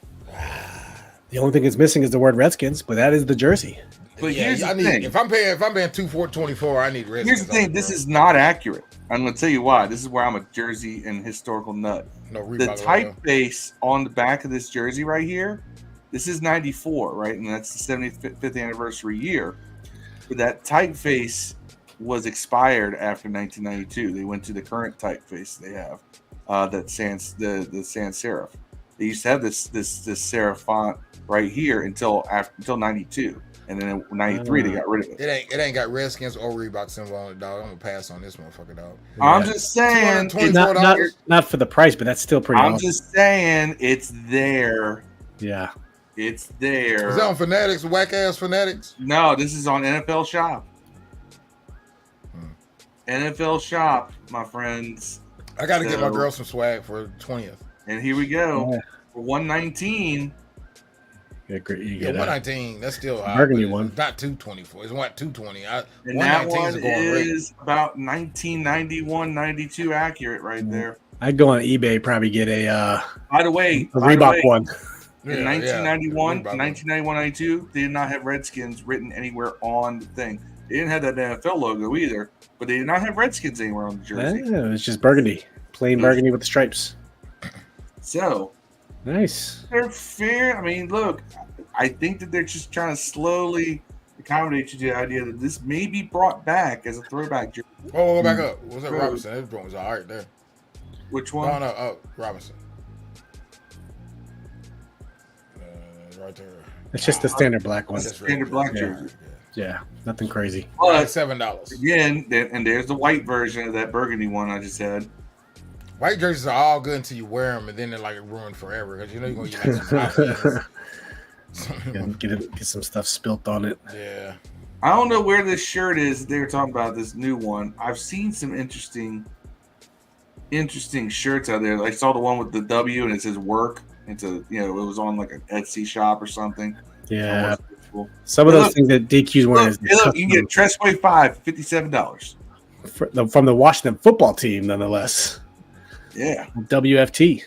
The only thing it's missing is the word Redskins, but that is the jersey. But yeah, here's the I need. thing. If I'm paying $24, I need Redskins. Here's the thing. This is not accurate. I'm going to tell you why. This is where I'm a jersey and historical nut. no The Reebok logo. typeface on the back of this jersey right here, this is 94, right? And that's the 75th anniversary year. But that typeface was expired after 1992. They went to the current typeface they have, that the sans serif. They used to have this serif font right here until 92, and then in 93 they got rid of it. It ain't got Redskins or Reebok symbol on it, dog. I'm gonna pass on this motherfucker, dog. I'm just saying, $224. Not for the price, but that's still pretty I'm awesome. just saying, it's there. Yeah. It's there. Is that on Fanatics? Whack ass Fanatics? No, this is on NFL Shop. NFL Shop, my friends. I got to get my girl some swag for 20th. And here we go. Yeah. For 119. You Yeah, get 119. That's still high, burgundy but one. It's not 224. It's what 220. And that 119 one is going rate. is about 1991, 92 accurate right there. I'd go on eBay, probably get a By the way, Reebok one. in 1991, 92, they did not have Redskins written anywhere on the thing. They didn't have that NFL logo either, but they did not have Redskins anywhere on the jersey. Yeah, it's just burgundy, plain burgundy with the stripes. So Nice. they're fair. I mean, look, I think that they're just trying to slowly accommodate you to the idea that this may be brought back as a throwback jersey. Oh, go back up. What was that, Robinson? That one was all right there. Which one? No, Robinson. Right there. It's just the standard black one. That's Standard black jersey. Yeah, nothing crazy. But $7. again, and there's the white version of that burgundy one I just had. White jerseys are all good until you wear them, and then they're like ruined forever because you know you're gonna get like some Get some stuff spilt on it. Yeah. I don't know where this shirt is. They were talking about this new one. I've seen some interesting shirts out there. I saw the one with the W and it says work. It's it was on like an Etsy shop or something. Yeah. Some of those things that DQ's wearing Look, you can get Tressway 5, $57. From the Washington football team, nonetheless. Yeah. WFT.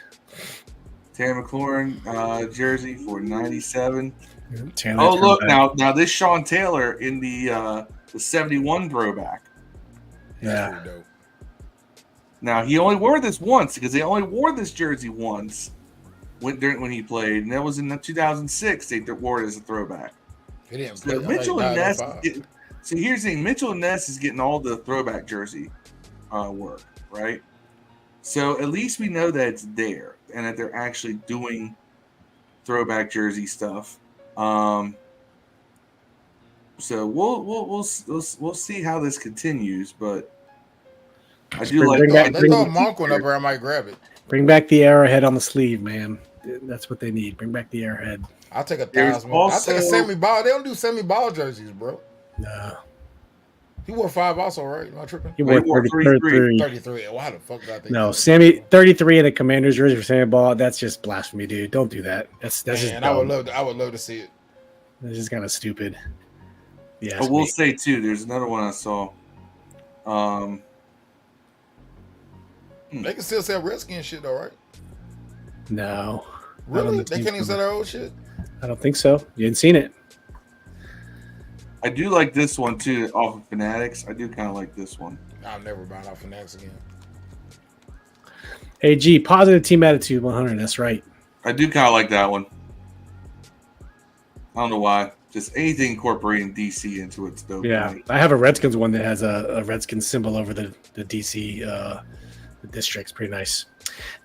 Terry McLaurin jersey for $97. Taylor Oh, look back. now this Sean Taylor in the 71 throwback. Yeah. Pretty dope. Now he only wore this once because they only wore this jersey once when he played, and that was in 2006. They wore it as a throwback. He didn't So play. Mitchell and Ness. Like So here's the thing: Mitchell and Ness is getting all the throwback jersey work, right? So at least we know that it's there and that they're actually doing throwback jersey stuff. So we'll see how this continues, but I do like. they throw a Monk one up there, I might grab it. Bring back the arrowhead on the sleeve, man. That's what they need. Bring back the arrowhead. I'll take a There's 1,000. I'll take a also- semi-ball. They don't do semi-ball jerseys, bro. No. He wore 5 also, right? Am I tripping? He Wait, wore wore 33. 33. Why the fuck did I think? No, Sammy 33 in a Commander's jersey for Sammy Ball. That's just blasphemy, dude. Don't do that. That's just Man, dumb. I would love to see it. That's just kind of stupid. Yeah. I will say too. There's another one I saw. They can still sell Redskin shit though, right? No. Really? They can't even sell their old shit? I don't think so. You hadn't seen it. I do like this one too, off of Fanatics. I do kind of like this one. I'm never buying off Fanatics again. Hey, G, positive team attitude 100. That's right. I do kind of like that one. I don't know why. Just anything incorporating DC into it's dope. Yeah. I have a Redskins one that has a Redskins symbol over the DC the district's pretty nice.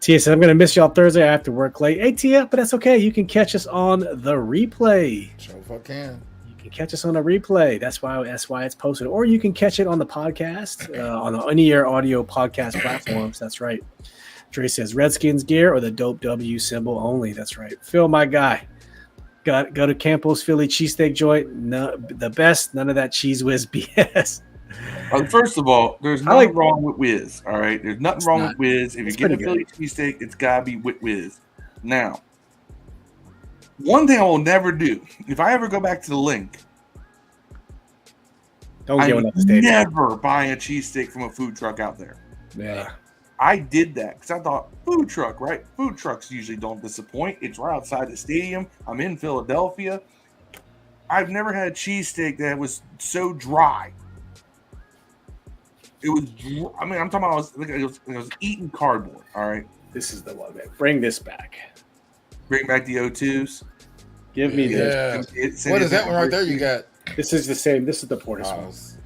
Tia says, I'm going to miss y'all Thursday. I have to work late. Hey, Tia, but that's okay. You can catch us on the replay. Sure if I can. You can catch us on the replay. That's why it's posted. Or you can catch it on the podcast, on the any-air audio podcast platforms. That's right. Dre says, Redskins gear or the dope W symbol only. That's right. Phil, my guy. Go to Campos Philly cheesesteak joint. No, the best. None of that cheese whiz BS. First of all, there's nothing wrong with whiz. All right, there's nothing wrong with whiz. If you get a Philly cheesesteak, it's gotta be with whiz. Now, One thing I will never do, if I ever go back to the link, Don't get one I'm at the stadium. never buying a cheesesteak from a food truck out there. Yeah. I did that because I thought food truck, right? Food trucks usually don't disappoint. It's right outside the stadium. I'm in Philadelphia. I've never had a cheesesteak that was so dry. It was, I mean, I'm talking about, I was eating cardboard. All right. This is the one, man. Bring this back. Bring back the O2s. Give me this. Yeah. What is that one right there you got? This is the same. This is the Portis one. This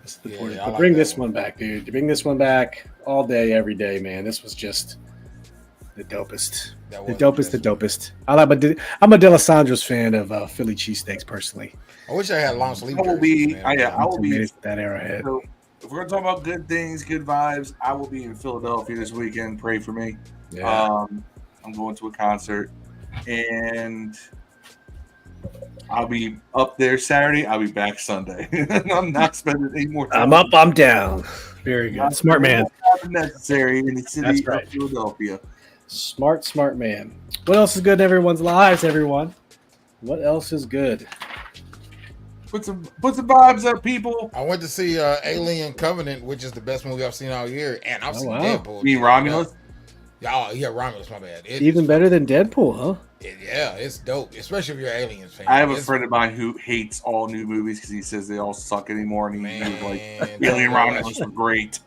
is the yeah, Portis. I But like bring that this one. one back, dude. Bring this one back all day, every day, man. This was just the dopest. That The was dopest, the best one. dopest. I'm a D'Alessandro's fan of Philly cheesesteaks, personally. I wish I had long sleeve. I will be, jerseys, man. I will Made be. it to that arrowhead. So if we're gonna talk about good things, good vibes, I will be in Philadelphia this weekend. Pray for me. Yeah. I'm going to a concert, and I'll be up there Saturday. I'll be back Sunday. I'm not spending any more time. I'm up, I'm down. Very good. Smart man. Necessary in the city That's right. of Philadelphia. Smart man. What else is good in everyone's lives, everyone? What else is good? Put some vibes up, people. I went to see Alien Covenant, which is the best movie I've seen all year, and I've seen wow. Deadpool. You mean Romulus? Yeah, Romulus. My bad. Even better than Deadpool, huh? Yeah, it's dope, especially if you're an Aliens fan. I have a It's- friend of mine who hates all new movies because he says they all suck anymore, and he was Man, like, Alien Romulus was great.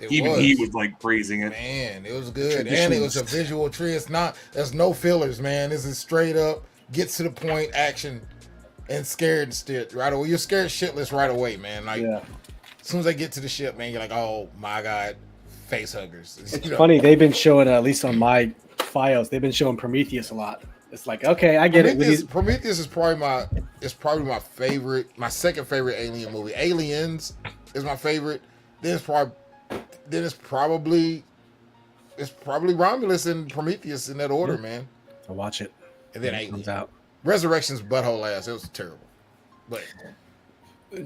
He was like praising it. Man, it was good, and Traditionalist. it was a visual treat. There's no fillers, man. This is straight up, gets to the point, action, and scared right away. You're scared shitless right away, man. Like Yeah. as soon as I get to the ship, man, you're like, oh my god, face huggers. It's funny. They've been showing, at least on my files, they've been showing Prometheus a lot. It's like, okay, I get it. Prometheus is probably my favorite, my second favorite Alien movie. Aliens is my favorite. Then it's probably Romulus and Prometheus in that order, man. I'll watch it. And then When it Alien. comes out. Resurrection's butthole ass. It was terrible. But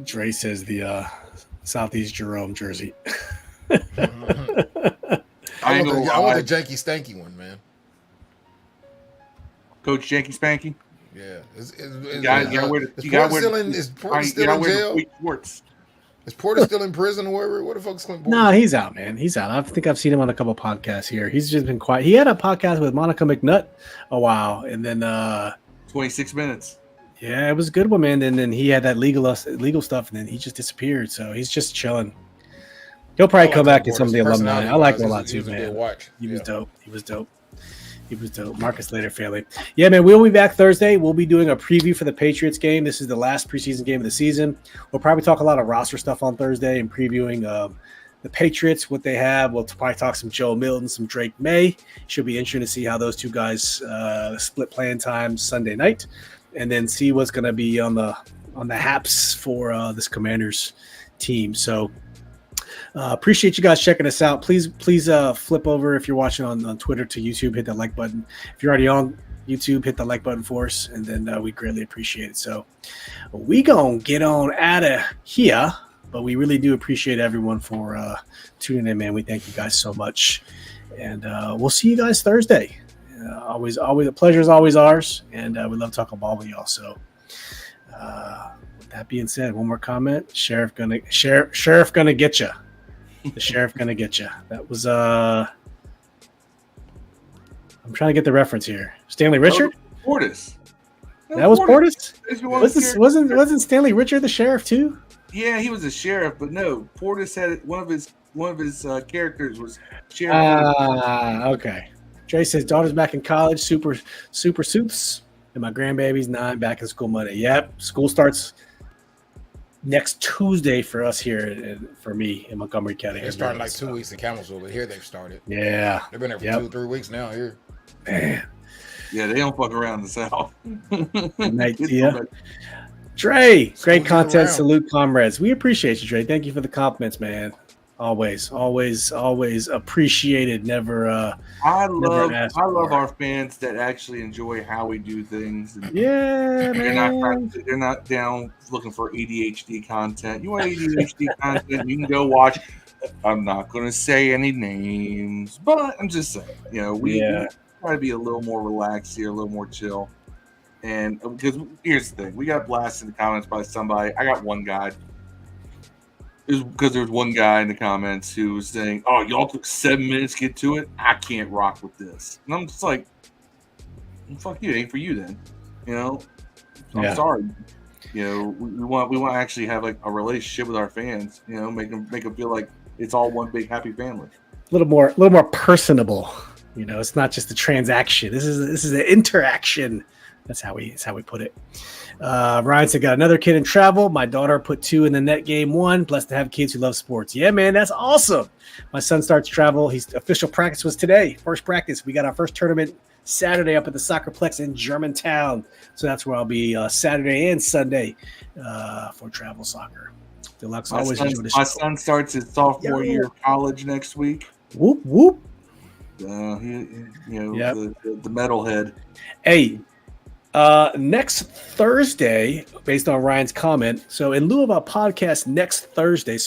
Dre says the Southeast Jerome jersey. I ain't want gonna lie. the janky stanky one, man. Coach Janky Spanky. Yeah. You gotta wear the- you gotta wear the- Is You Porter still gotta in wear the jail? sweet shorts. Is Porter still in prison or wherever? What the fuck's Clint Porter? No, he's out, man. He's out. I think I've seen him on a couple podcasts here. He's just been quiet. He had a podcast with Monica McNutt a while, and then 26 minutes. yeah, it was a good one, man. And then he had that legal stuff, and then he just disappeared. So he's just chilling. He'll probably come back in some of the alumni. I like him a lot too, man. He was dope. He was dope. He was dope. Marcus Slater family. Yeah, man, we'll be back Thursday. We'll be doing a preview for the Patriots game. This is the last preseason game of the season. We'll probably talk a lot of roster stuff on Thursday and previewing the Patriots, what they have. We'll probably talk some Joe Milton, some Drake May. Should be interesting to see how those two guys split playing time Sunday night, and then see what's going to be on the haps for this Commanders team. So appreciate you guys checking us out. Please flip over if you're watching on Twitter to YouTube, hit that like button. If you're already on YouTube, hit the like button for us, and then we greatly appreciate it. So we gonna get on out of here, but we really do appreciate everyone for tuning in, man. We thank you guys so much, and we'll see you guys Thursday. Always a pleasure is always ours, and we love talking ball with y'all. So with that being said, one more comment. Sheriff gonna get you. The sheriff gonna get you. That was I'm trying to get the reference here. Stanley Richard? Portis. That was Portis? Portis. Wasn't Stanley Richard the sheriff too? Yeah, he was a sheriff, but no, Portis had one of his characters was sheriff. Okay. Trey says daughter's back in college, super suits, and my grandbaby's 9 back in school Monday. Yep, school starts next Tuesday for us here, and for me in Montgomery County. They're starting like 2 weeks in Campbellsville, but here they've started. Yeah, They've been there for 2 or 3 weeks now here. man. Yeah, they don't fuck around in the South. Good night to you. Dre, great content. around. Salute, comrades. We appreciate you, Dre. Thank you for the compliments, man. Always appreciated. Never I love asked for. our fans that actually enjoy how we do things. And yeah, man. they're not down looking for ADHD content. You want ADHD content? You can go watch. I'm not going to say any names, but I'm just saying. We try to be a little more relaxed here, a little more chill. And because here's the thing, we got blasted in the comments by somebody. I got one guy. It was because there's one guy in the comments who was saying, "Oh, y'all took 7 minutes to get to it. I can't rock with this." And I'm just like, well, "Fuck you, it ain't for you then." You know, I'm sorry. You know, we want to actually have like a relationship with our fans. You know, make them feel like it's all one big happy family. A little more personable. You know, it's not just a transaction. This is an interaction. That's how we put it. Ryan said, got another kid in travel. My daughter put 2 in the net game 1. Blessed to have kids who love sports. Yeah, man, that's awesome. My son starts travel. His official practice was today. First practice. We got our first tournament Saturday up at the Soccerplex in Germantown. So that's where I'll be Saturday and Sunday for travel soccer. Deluxe always enjoy the show. My son starts his sophomore year of college next week. Whoop, whoop. The metalhead. Hey, next Thursday, based on Ryan's comment, so in lieu of our podcast next Thursday,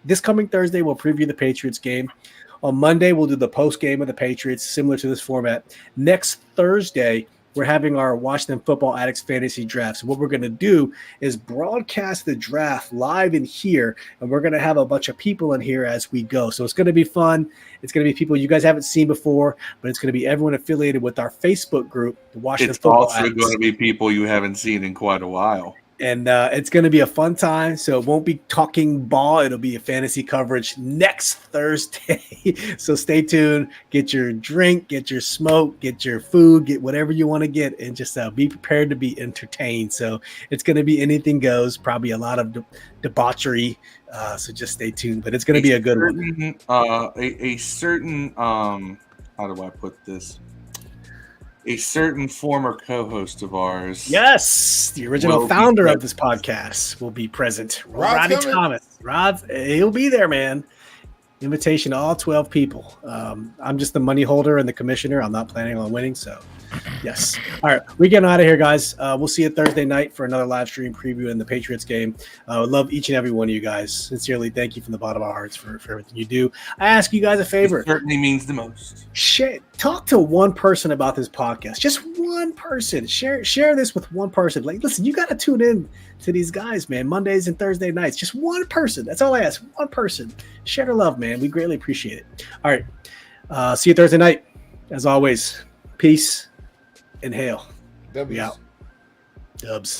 this coming Thursday, we'll preview the Patriots game. On Monday, we'll do the post game of the Patriots, similar to this format. Next Thursday, we're having our Washington Football Addicts Fantasy Draft. So what we're going to do is broadcast the draft live in here, and we're going to have a bunch of people in here as we go. So it's going to be fun. It's going to be people you guys haven't seen before, but it's going to be everyone affiliated with our Facebook group, the Washington Football Addicts. It's also going to be people you haven't seen in quite a while. And it's going to be a fun time. So it won't be talking ball. It'll be a fantasy coverage next Thursday. So stay tuned. Get your drink, get your smoke, get your food, get whatever you want to get, and just be prepared to be entertained. So it's going to be anything goes, probably a lot of debauchery. So just stay tuned. But it's going to be a good one. A certain, how do I put this? A certain former co-host of ours. Yes, the original founder of this podcast will be present. Rodney Thomas. He'll be there, man. Invitation to all 12 people. I'm just the money holder and the commissioner. I'm not planning on winning, so yes. All right, we're getting out of here, guys. We'll see you Thursday night for another live stream preview in the Patriots game. I love each and every one of you guys. Sincerely, thank you from the bottom of our hearts for everything you do. I ask you guys a favor. It certainly means the most. Talk to one person about this podcast. Just one person. Share this with one person. Like, listen, you got to tune in to these guys, man. Mondays and Thursday nights. Just one person. That's all I ask. One person. Share the love, man. We greatly appreciate it. All right. See you Thursday night. As always, peace and hail. We out. Dubs.